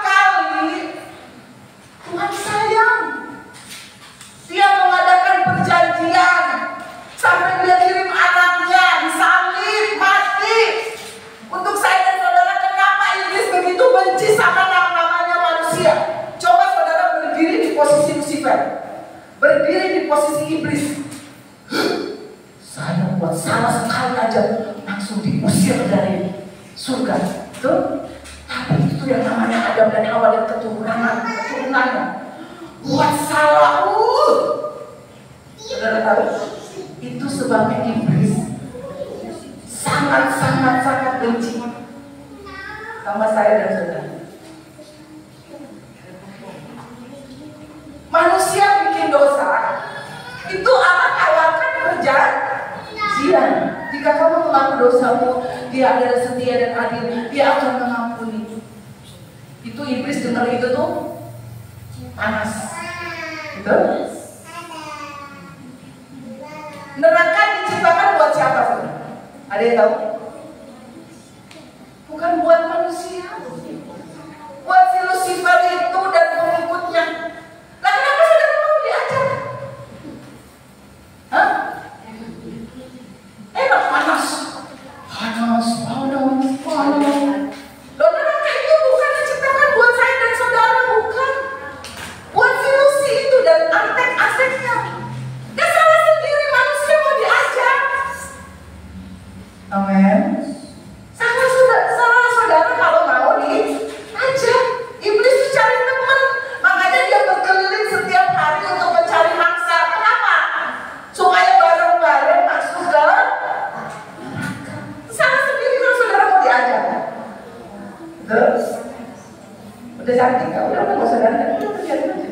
kali. Tuhan sayang. Dia mengadakan perjanjian sampai dia kirim anaknya disalib, mati untuk saya dan saudara. Kenapa iblis begitu benci sama namanya manusia? Coba saudara berdiri di posisi Lucifer, berdiri di posisi iblis. Saya buat salah sekali aja langsung diusir dari surga. Tuh. Tapi itu yang namanya Adam dan Hawa dan keturunannya. Buat salah, saudara tahu? Itu sebabnya iblis sangat benci sama saya dan saudara. Manusia bikin dosa, itu Allah tawarkan perjanjian. Jika kamu mengaku dosamu, Dia adalah setia dan adil, Dia akan mengampuni. Itu iblis dengar itu tuh panas. Gitu? Neraka diciptakan buat siapa? Ada yang tahu? Bukan buat manusia, buat si Lucifer itu dan pengikutnya. Lah kenapa saudara mau diajar? Hah? Enak panas. Loh, neraka itu bukan diciptakan buat saya dan saudara, bukan. Buat si Lucy itu dan antek-anteknya. Dia salah sendiri, manusia mau diajar. Amin. Salah saudara kalau mau diajar. Iblis itu cari teman, makanya dia berkeliling setiap hari untuk mencari mangsa. Kenapa? Supaya bareng-bareng masuk ke neraka. Salah sendiri kalau saudara mau diajar. Terus udah cantik gak? Udah saudara, udah terjadi aja.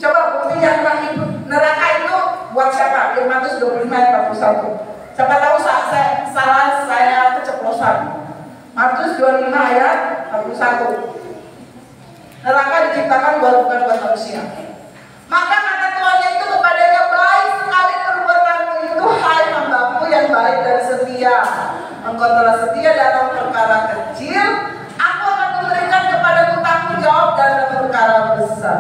Coba bukti yang terakhir, neraka itu buat siapa? Matius 25 ayat 41. Siapa tahu saya keceplosan. Matius 25 ayat 41. Neraka diciptakan bukan buat manusia. Maka kata Tuhannya itu kepadanya, baik sekali perbuatanmu itu, hai hambaku yang baik dan setia. Engkau telah setia dalam perkara kecil, aku akan memberikan kepadamu tanggung jawab dalam perkara besar.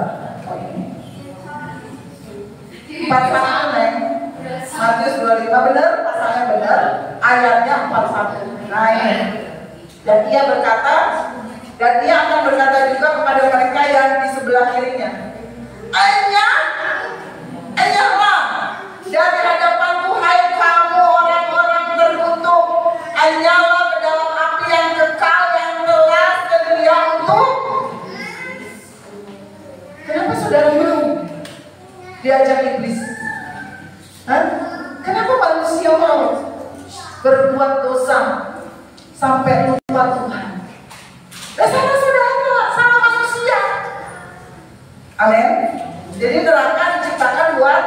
Matius 25 benar, pasalnya benar, ayatnya 41. Naik. Dan dia akan berkata juga kepada mereka yang di sebelah kirinya, enyahlah dari hadapanku, hai kamu orang-orang terkutuk, enyahlah ke dalam api yang kekal yang telah sedia untuk. Kenapa saudara mau diajak iblis? Hah? Kenapa manusia mau berbuat dosa sampai lupa Tuhan? Salah saudara, salah manusia. Amin. Jadi neraka diciptakan buat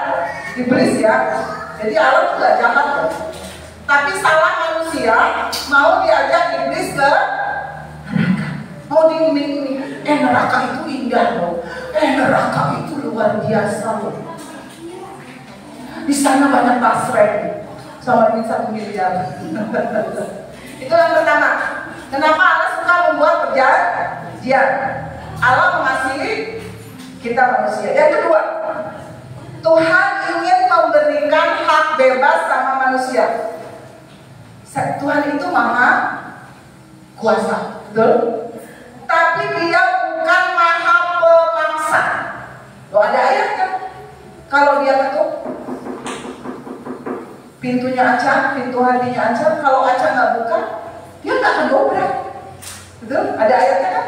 iblis ya. Jadi Allah nggak jahat loh. Tapi salah manusia mau diajak iblis ke neraka. Mau diiming-iming, neraka itu indah loh. Neraka itu luar biasa loh. di sana banyak pasrah sama duit 1 miliar. Itu yang pertama. Kenapa Allah suka membuat perjanjian? Allah mengasihi kita manusia. Yang kedua, Tuhan ingin memberikan hak bebas sama manusia. Tuhan itu maha kuasa, betul? Tapi dia bukan maha pemaksa. Loh, ada ayat kan? Kalau dia ketuk pintunya aja, pintu hatinya aja, kalau aja nggak buka, dia nggak akan dobrak. Betul? Ada ayatnya kan?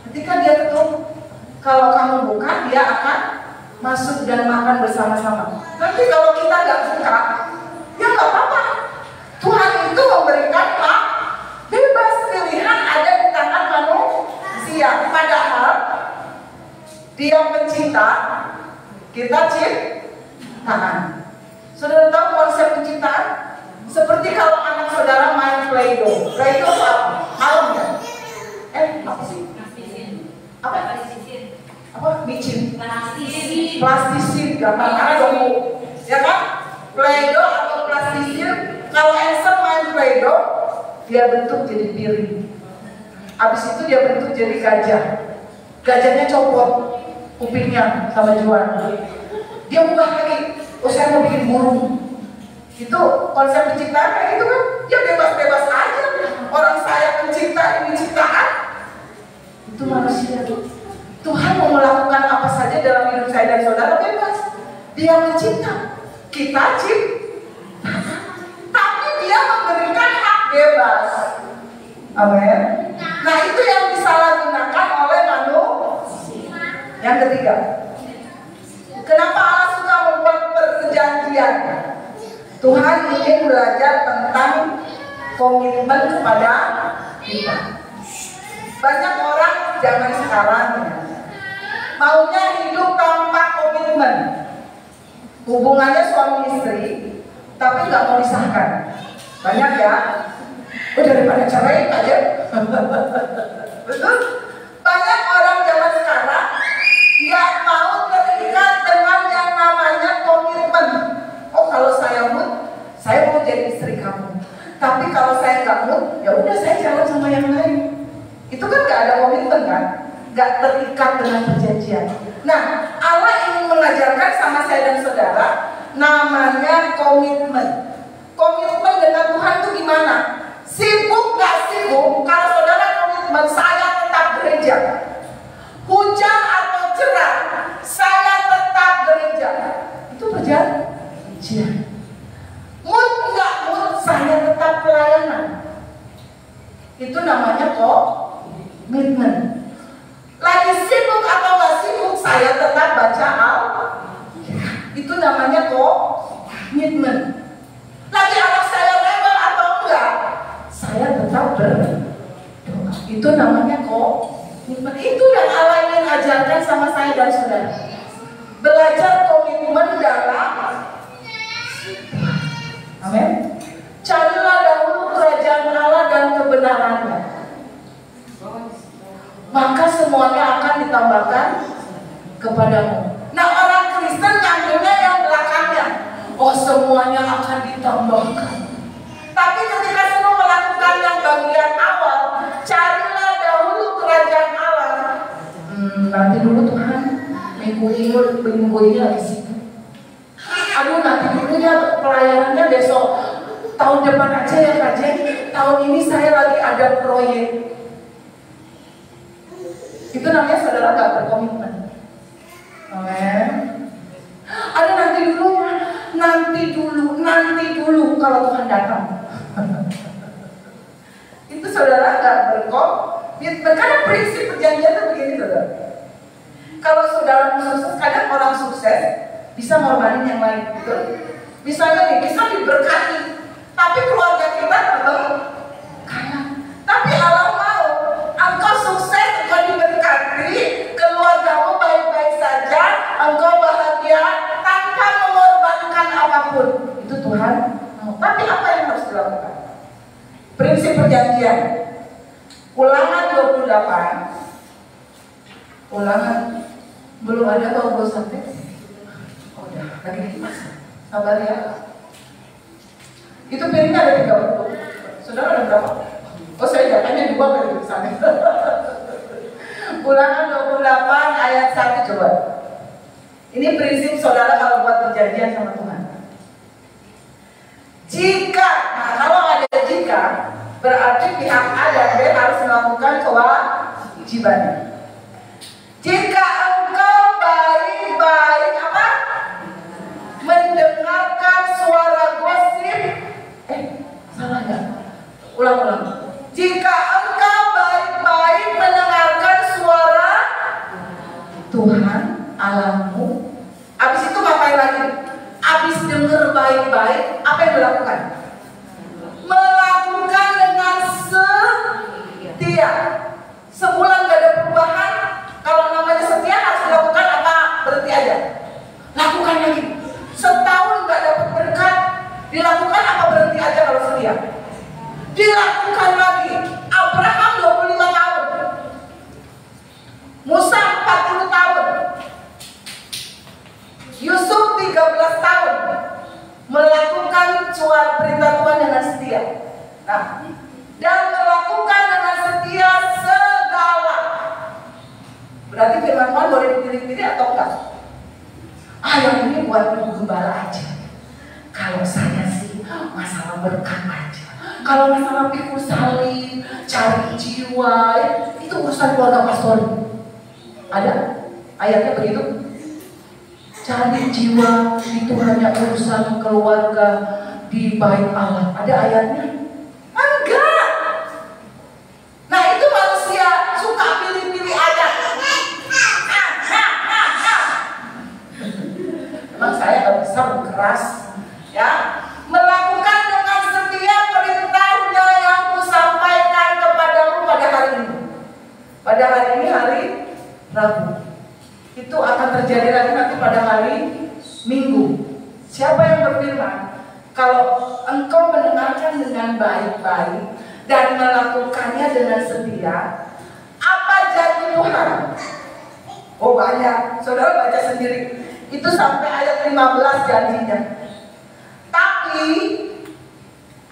Ketika dia ketuk, kalau kamu buka, dia akan masuk dan makan bersama-sama. Tapi kalau kita nggak buka, ya nggak apa-apa. Tuhan itu memberikan hak bebas, pilihan ada di tangan manusia. Padahal dia pencipta, kita ciptaan. Saudara tahu konsep penciptaan? Seperti kalau anak saudara main Play-Doh. Play-Doh apa? Halem ya? Apa sih? Apa? Apa? Micin? Plastisin. Gampang dong, ya kan? Play-Doh atau plastisin. Kalau Elsa main Play-Doh, dia bentuk jadi piring. Habis itu dia bentuk jadi gajah. Gajahnya copot kupingnya sama Juan. Dia ubah lagi. Oh, saya mau bikin burung. Itu konsep penciptaan kayak gitu kan? Dia bebas-bebas aja. Orang saya pencipta, ini ciptaan. Itu manusia. Tuhan mau melakukan apa saja dalam hidup saya dan saudara bebas. Dia mencipta. Kita cipta. Tapi dia memberikan hak bebas. Amin. Nah, itu yang disalahgunakan oleh manusia. Yang ketiga, kenapa Allah suka membuat perjanjian? Tuhan ingin belajar tentang komitmen kepada kita. Banyak orang zaman sekarang maunya hidup tanpa komitmen. Hubungannya suami istri, tapi nggak mau disahkan. Banyak ya. Oh, daripada cerai aja. Betul? Banyak orang zaman sekarang nggak mau terikat dengan yang namanya komitmen. Oh, kalau saya mau jadi istri kamu. Tapi kalau saya nggak mood, ya udah saya jalan sama yang lain. Itu kan nggak ada komitmen kan? Nggak terikat dengan perjanjian. Nah, Allah ingin mengajarkan sama saya dan saudara namanya komitmen. Komitmen dengan Tuhan itu gimana? Sibuk nggak sibuk, kalau saudara komitmen saya tetap gereja. Hujan atau cerah, saya tetap gereja. Itu perjanjian. Mood nggak mood, saya tetap pelayanan. Itu namanya komitmen. Lagi sibuk atau nggak sibuk, saya tetap baca Alkitab. Itu namanya komitmen. Lagi anak saya rebel atau enggak, saya tetap berdoa. Itu namanya komitmen. Itu yang Allah ingin ajarkan sama saya dan saudara. Belajar komitmen dalam. Amin. Carilah dahulu kerajaan Allah dan kebenarannya, maka semuanya akan ditambahkan kepadamu. Nah, orang Kristen ngambilnya yang belakangnya. Oh, semuanya akan ditambahkan. Tapi ketika semua melakukan yang bagian awal, carilah dahulu kerajaan Allah. Nanti dulu Tuhan, minggu ini lagi sibuk. Aduh, nanti dulu ya pelayanannya besok. Tahun depan aja ya Kak Jen. Tahun ini saya lagi ada proyek. Itu namanya saudara gak berkomitmen. Amen. Ada nanti dulu kalau Tuhan datang. Itu saudara gak berkomitmen. Karena prinsip perjanjian itu begini saudara. Kalau saudara sukses, kadang orang sukses bisa mengorbanin yang lain, gitu. Misalnya nih, bisa diberkati, tapi keluarga kita terbengkalai. Tapi Allah mau engkau sukses, engkau diberkati, keluargamu baik-baik saja, engkau bahagia tanpa mengorbankan apapun. Itu Tuhan mau. Tapi apa yang harus dilakukan? Prinsip perjanjian. Ulangan 28. Ulangan belum ada kalau belum sampai. Oh ya, lagi di masa. Sabar ya. Itu piringnya ada 30. Saudara ada berapa? Oh saya datanya 2 kali di sana. Ulangan 28 ayat 1 coba. Ini prinsip saudara kalau buat perjanjian sama Tuhan. Jika, nah kalau ada jika, berarti pihak A dan B harus melakukan kewajibannya. Jika engkau baik-baik apa? Mendengarkan suara gosip, salah nggak? Ulang-ulang. Jika engkau baik-baik mendengarkan suara Tuhan Allahmu, habis itu ngapain lagi? Habis denger baik-baik, apa yang dilakukan? Melakukan dengan setia. Sebulan gak ada perubahan. Kalau namanya setia harus dilakukan apa? Berhenti aja. Lakukan lagi. Setahun gak dapat berkat, dilakukan apa? Berhenti aja kalau setia. Dilakukan lagi. Abraham 25 tahun, Musa 40 tahun, Yusuf 13 tahun melakukan suara perintah Tuhan dengan setia. Nah, dan melakukan dengan setia segala. Berarti firman Tuhan boleh dipilih-pilih atau enggak? Yang ini buat ibu gembala aja. Kalau saya sih masalah berkat aja. Kalau masalah pikul salib, cari jiwa, itu urusan keluarga pastor. Ada ayatnya begitu? Cari jiwa itu hanya urusan keluarga di bait Allah. Ada ayatnya? Enggak. Nah itu manusia suka pilih-pilih ayat. Memang saya nggak bisa berkeras, ya. Melakukan dengan setia perintahnya yang kusampaikan kepadamu pada hari ini. Pada hari ini hari Rabu. Itu akan terjadi lagi nanti pada hari Minggu. Siapa yang berfirman? Kalau engkau mendengarkan dengan baik-baik dan melakukannya dengan setia, apa janji Tuhan? Oh banyak, saudara baca sendiri. Itu sampai ayat 15 janjinya. Tapi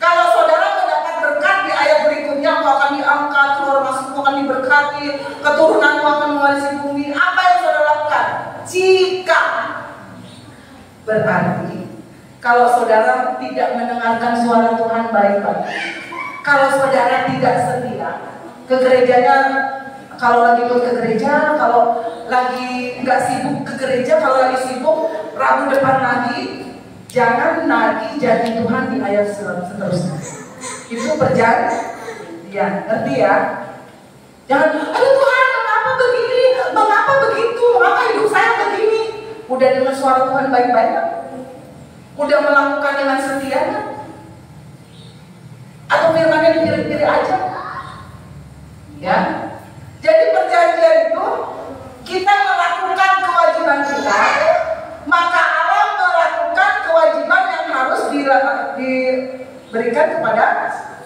kalau saudara mendapat berkat di ayat berikutnya, engkau akan diangkat, keluar masukmu akan diberkati, keturunanmu akan mewarisi bumi. Apa yang saudara lakukan? Jika berarti kalau saudara tidak mendengarkan suara Tuhan baik-baik, kalau saudara tidak setia ke gerejanya, kalau lagi ikut ke gereja, kalau lagi nggak sibuk ke gereja, kalau lagi sibuk Rabu depan lagi, jangan nagih janji Tuhan di ayat seterusnya. Itu perjanjian, ngerti ya? Jangan, aduh Tuhan, mengapa begini, mengapa begitu, mengapa hidup saya begini? Udah dengar suara Tuhan baik-baik? Udah melakukan dengan setia? Atau firman-Nya dipilih-pilih aja? Ya. Jadi perjanjian itu kita melakukan kewajiban kita, maka Allah melakukan kewajiban yang harus diberikan kepada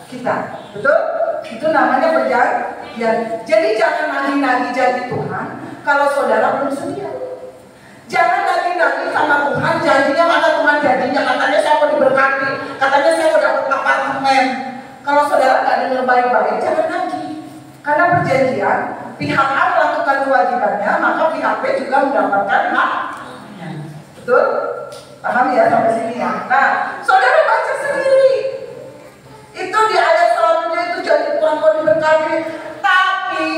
kita. Betul? Itu namanya perjanjian. Jadi jangan nagih-nagih janji Tuhan kalau saudara belum setia. Jangan nagih-nagih sama Tuhan janjinya, mana Tuhan janjinya, katanya saya mau diberkati, katanya saya mau dapat apartemen. Kalau saudara nggak dengar baik-baik, jangan nagih. Karena perjanjian, pihak A melakukan kewajibannya, maka pihak B juga mendapatkan haknya. Betul? Paham ya sampai sini ya? Nah, saudara baca sendiri. Itu di ayat selanjutnya itu janji Tuhan mau diberkati. Tapi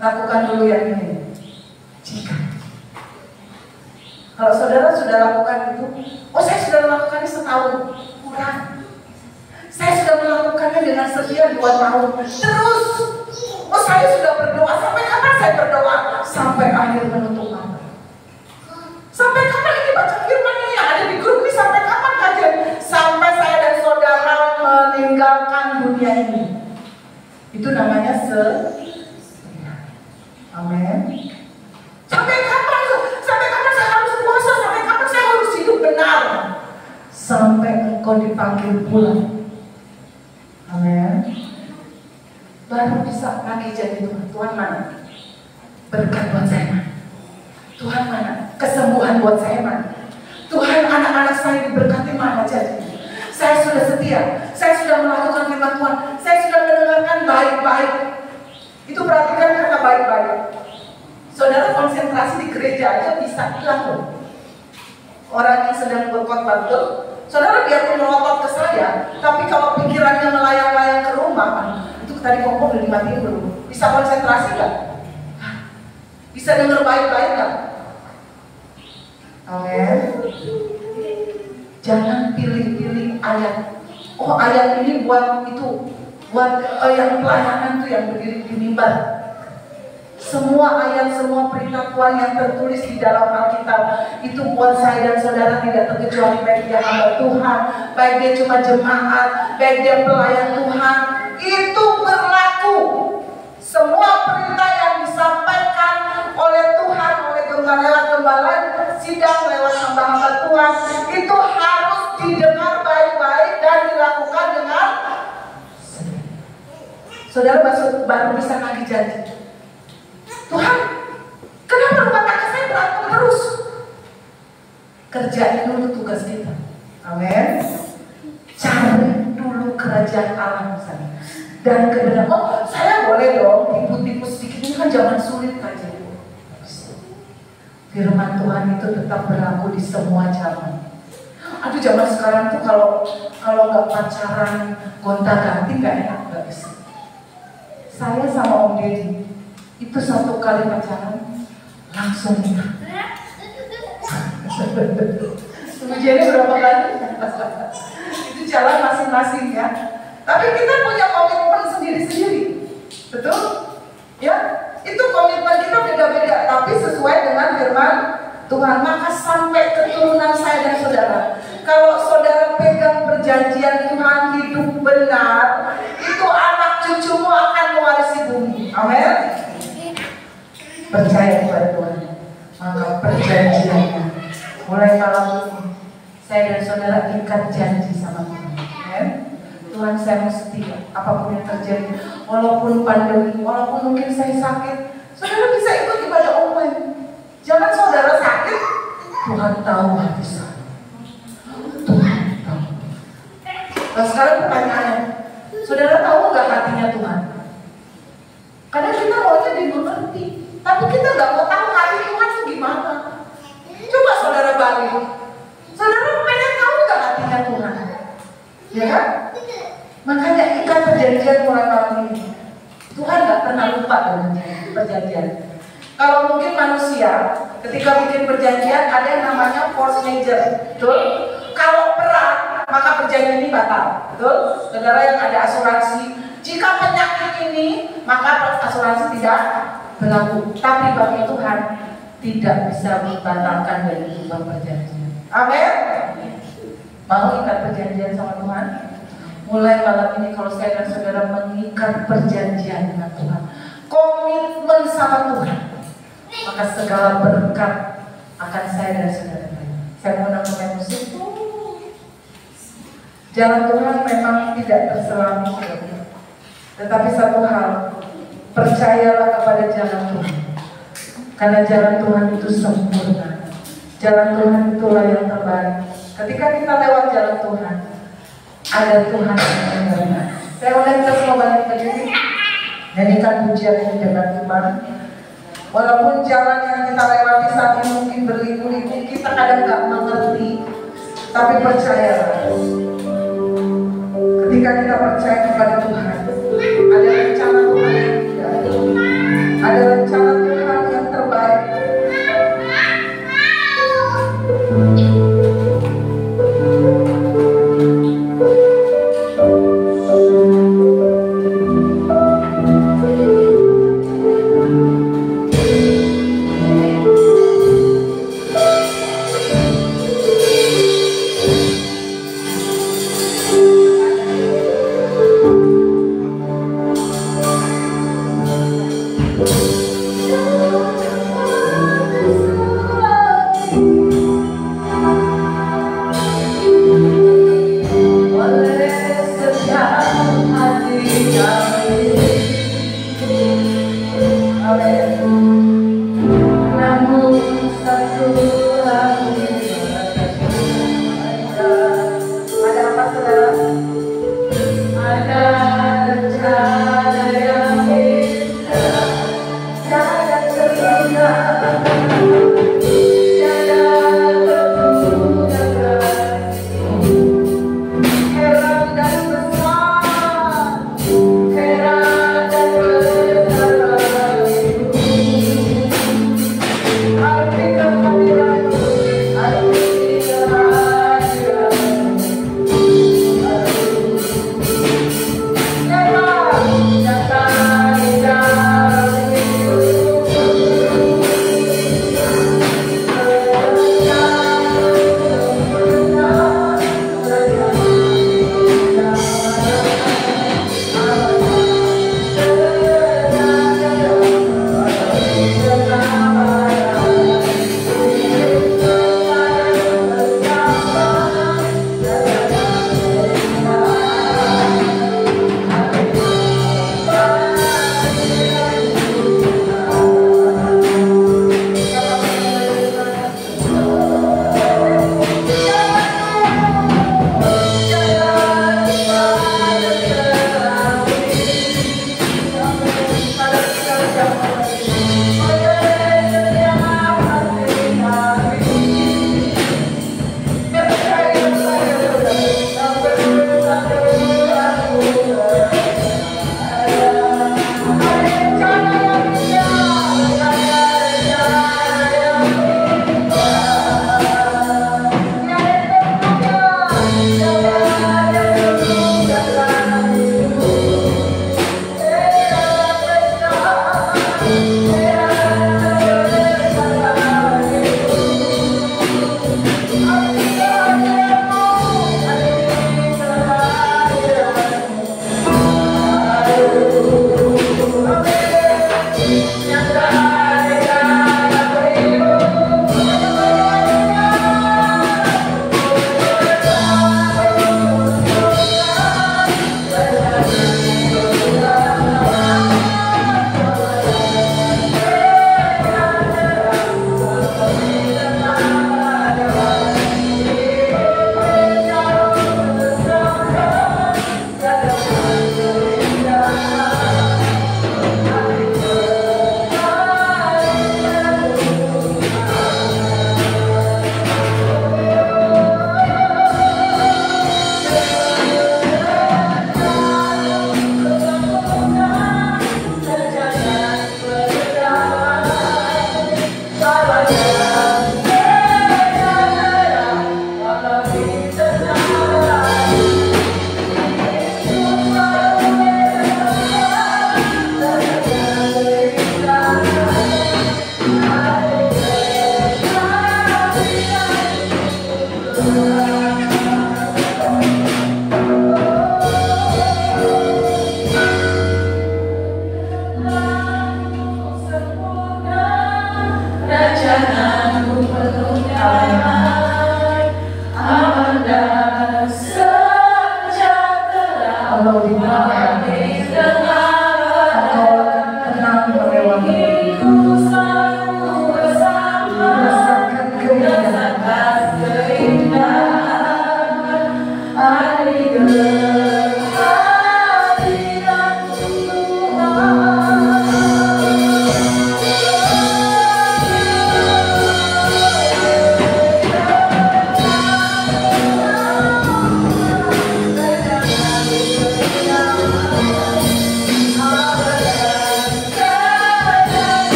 lakukan dulu yang ini. Jika kalau saudara sudah lakukan itu, oh saya sudah melakukannya setahun, kurang. Saya sudah melakukannya dengan setia 2 tahun. Terus, oh saya sudah berdoa. Sampai kapan saya berdoa? Sampai akhir menutup mata. Sampai kapan ini baca firman ini yang ada di grup ini? Sampai kapan kajian? Sampai saya dan saudara meninggalkan dunia ini. Itu namanya setia. Amin. Sampai kapan? Sampai kapan saya harus puasa? Sampai kapan saya harus hidup benar? Sampai engkau dipanggil pulang. Amin. Baru bisa lagi jadi Tuhan. Tuhan mana? Berkat buat saya mana? Tuhan mana? Kesembuhan buat saya mana? Tuhan anak saya diberkati mana jadi. Saya sudah setia, saya sudah melakukan firman Tuhan, saya sudah mendengarkan baik-baik. Itu perhatikan kata baik-baik. Saudara konsentrasi di gereja aja bisa hilang loh. Orang yang sedang berkhotbah betul, saudara biarpun melotot ke saya, tapi kalau pikirannya melayang-layang ke rumah, itu tadi kompor udah dimatiin belum? Bisa konsentrasi nggak? Bisa dengar baik-baik nggak? Amin. Jangan pilih-pilih ayat. Oh ayat ini buat itu, buat yang pelayanan tuh yang berdiri di mimbar. Semua ayat, semua perintah Tuhan yang tertulis di dalam Alkitab itu buat saya dan saudara tidak terkecuali baik dia hamba Tuhan, baik dia cuma jemaat, baik dia pelayan Tuhan, itu berlaku. Semua perintah yang disampaikan oleh Tuhan, oleh gembala, sidang lewat hamba-hamba Tuhan, itu harus didengar baik-baik dan dilakukan dengan saudara baru bisa lagi janji. Tuhan, kenapa rumah tangga saya berantem terus? Kerjain dulu tugas kita. Amin. Cari dulu kerajaan Allah misalnya. Dan kebenaran, oh saya boleh dong tipu-tipu sedikit, ini kan zaman sulit aja. Firman Tuhan itu tetap berlaku di semua zaman. Aduh zaman sekarang tuh kalau nggak pacaran gonta-ganti nggak enak, nggak bisa. Saya sama Om Deddy itu satu kali pacaran langsung nikah. Ujiannya berapa kali? Itu jalan masing-masing ya. Tapi kita punya komitmen sendiri-sendiri, betul? Ya, itu komitmen kita beda-beda, tapi sesuai dengan firman Tuhan. Maka sampai keturunan saya dan saudara, kalau saudara pegang perjanjian Tuhan hidup benar, itu anak cucumu akan mewarisi bumi. Amin. Percaya kepada Tuhan, maka perjanjiannya mulai malam ini saya dan saudara ikat janji sama Tuhan. Amin. Tuhan saya mau setia apapun yang terjadi, walaupun pandemi, walaupun mungkin saya sakit, saudara bisa ikut ibadah online. Jangan saudara sakit, Tuhan tahu hati saya. Tuhan tahu. Nah sekarang pertanyaannya, saudara tahu nggak hatinya Tuhan? Kadang kita maunya dimengerti, tapi kita nggak mau tahu hati Tuhan itu gimana. Coba saudara balik, saudara pengen tahu nggak hatinya Tuhan? Ya kan? Makanya ikat perjanjian mulai malam ini. Tuhan nggak pernah lupa dengan perjanjian. Kalau mungkin manusia ketika bikin perjanjian ada yang namanya force majeure, betul? Kalau perang maka perjanjian ini batal, betul? Saudara yang ada asuransi, jika penyakit ini maka asuransi tidak berlaku. Tapi bagi Tuhan tidak bisa membatalkan dari sebuah perjanjian. Amin. Mau ikat perjanjian sama Tuhan? Mulai malam ini kalau saya dan saudara mengikat perjanjian dengan Tuhan, komitmen sama Tuhan, maka segala berkat akan saya dan saudara. Saya mau namakan musik. Jalan Tuhan memang tidak terselami, tetapi satu hal, percayalah kepada jalan Tuhan, karena jalan Tuhan itu sempurna. Jalan Tuhan itulah yang terbaik. Ketika kita lewat jalan Tuhan, ada Tuhan yang menerima. Saya undang kita semua balik ke diri, nyanyikan pujian ini dengan iman. Walaupun jalan yang kita lewati saat ini mungkin berliku-liku, kita kadang nggak mengerti, tapi percayalah. Ketika kita percaya kepada Tuhan, ada rencana Tuhan yang indah, ada rencana Tuhan yang terbaik.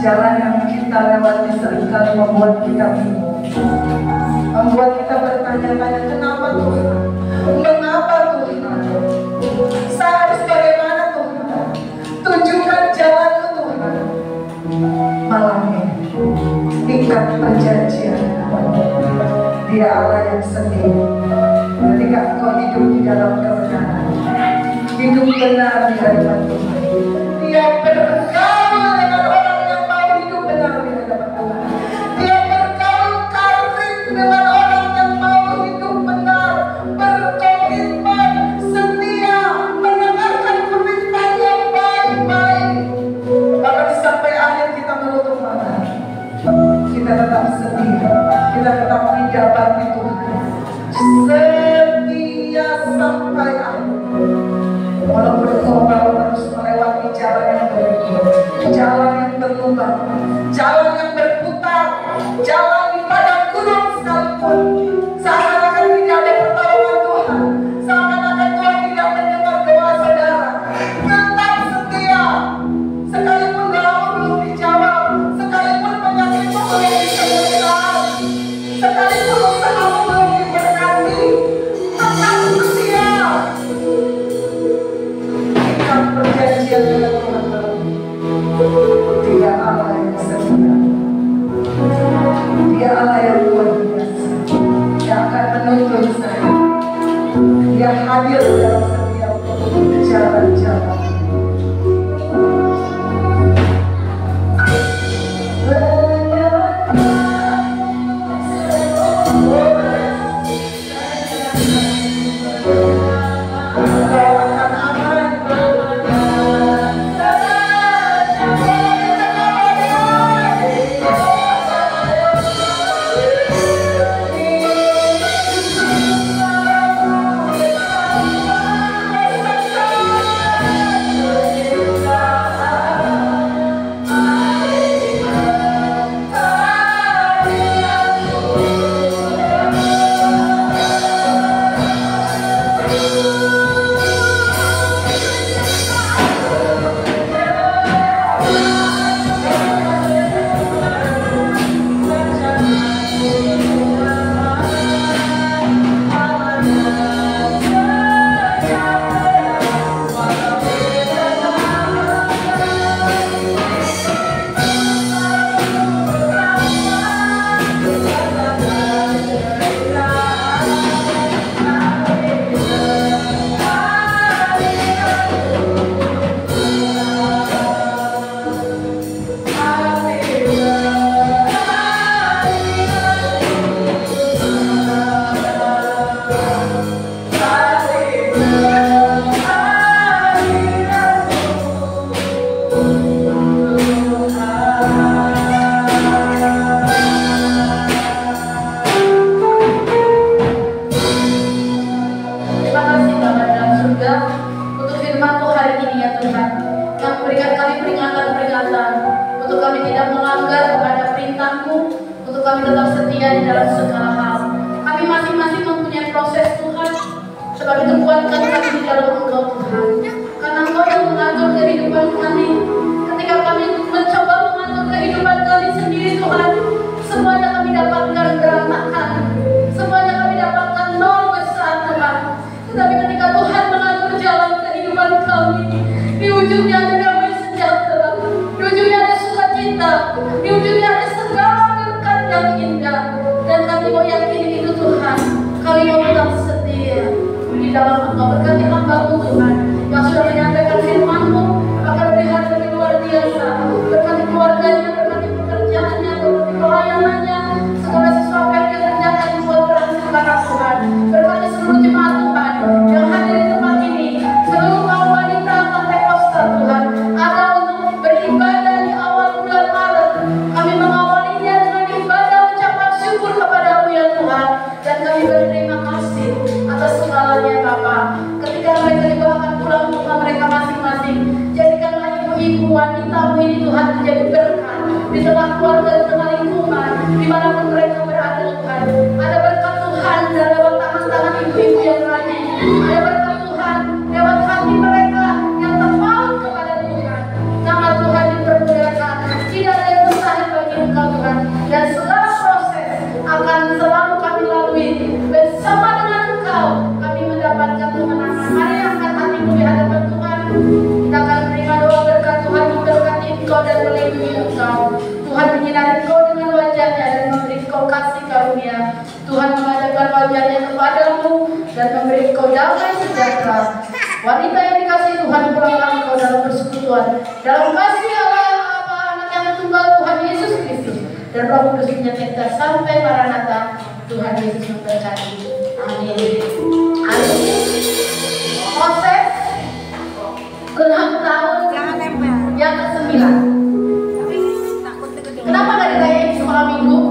Jalan yang kita lewati seringkali membuat kita bingung, membuat kita bertanya-tanya, kenapa Tuhan? Mengapa Tuhan? Saya harus bagaimana Tuhan? Tunjukkan jalanmu Tuhan. Malam ini, ikat perjanjian. Dia Allah yang setia. Ketika engkau hidup di dalam kebenaran, hidup benar di hadapan Tuhan. Dia bergaul dengan orang yang mau hidup benar di hadapan kita tetap setia, kita tetap menjabati Tuhan setia sampai akhir. Walaupun engkau harus melewati jalan yang berlubang, jalan yang berlubang, jalan yang berputar, jalan di padang gunung sekalipun, seakan-akan tidak ada pertolongan Tuhan, seakan-akan Tuhan tidak mendengar doa saudara, tetap setia. Sekalipun doamu belum dijawab, sekalipun penyakitmu belum disembuhkan, sekalipun usahamu belum diberkati, tetap setia. Ikat perjanjian dengan Tuhan terlebih. Dia Allah yang setia. Dia Allah yang luar biasa. Dia akan menuntun saya. Dia hadir dalam setiap jalan-jalan. Wanita yang dikasih Tuhan, pulanglah engkau dalam persekutuan, dalam kasih Allah Bapa, Anak yang tunggal Tuhan Yesus Kristus, dan Roh Kudus menyertai sampai Maranatha. Tuhan Yesus memberkati. Amin. Amin. Proses 6 tahun yang ke-9. Kenapa nggak dirayain sekolah minggu?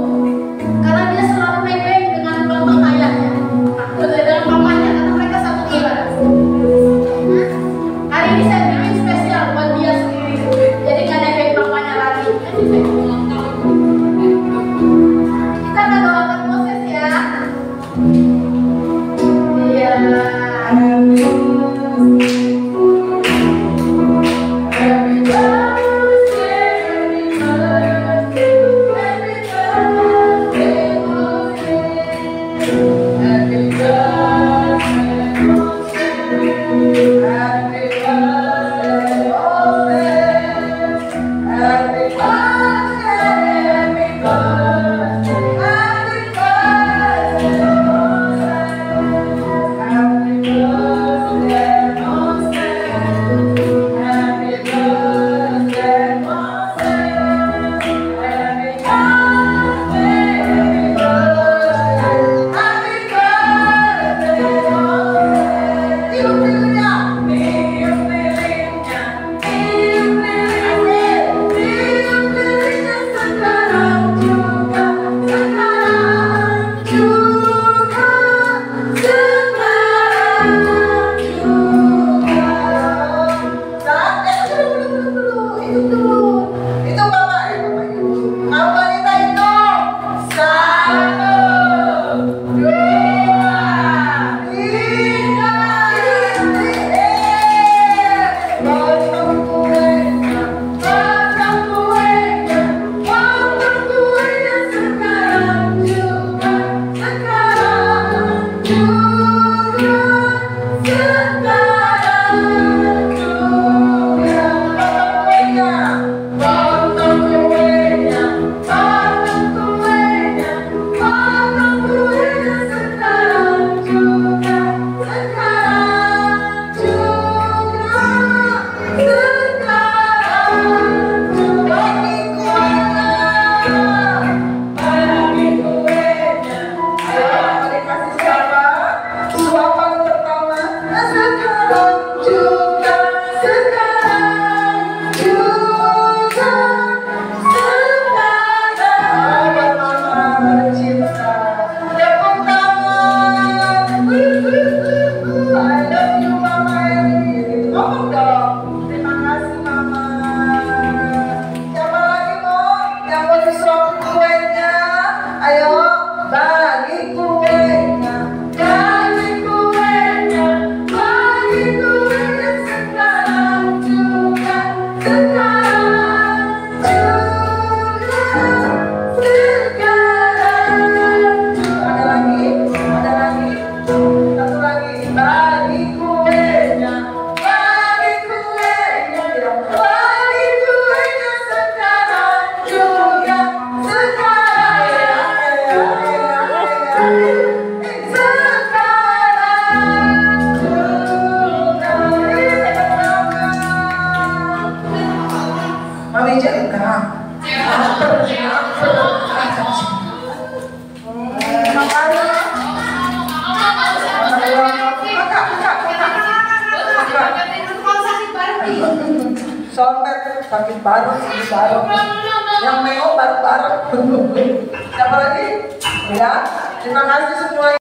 Somet sakit baru, sakit baru. Yang meo baru-baru. Siapa lagi? Ya, terima kasih semua.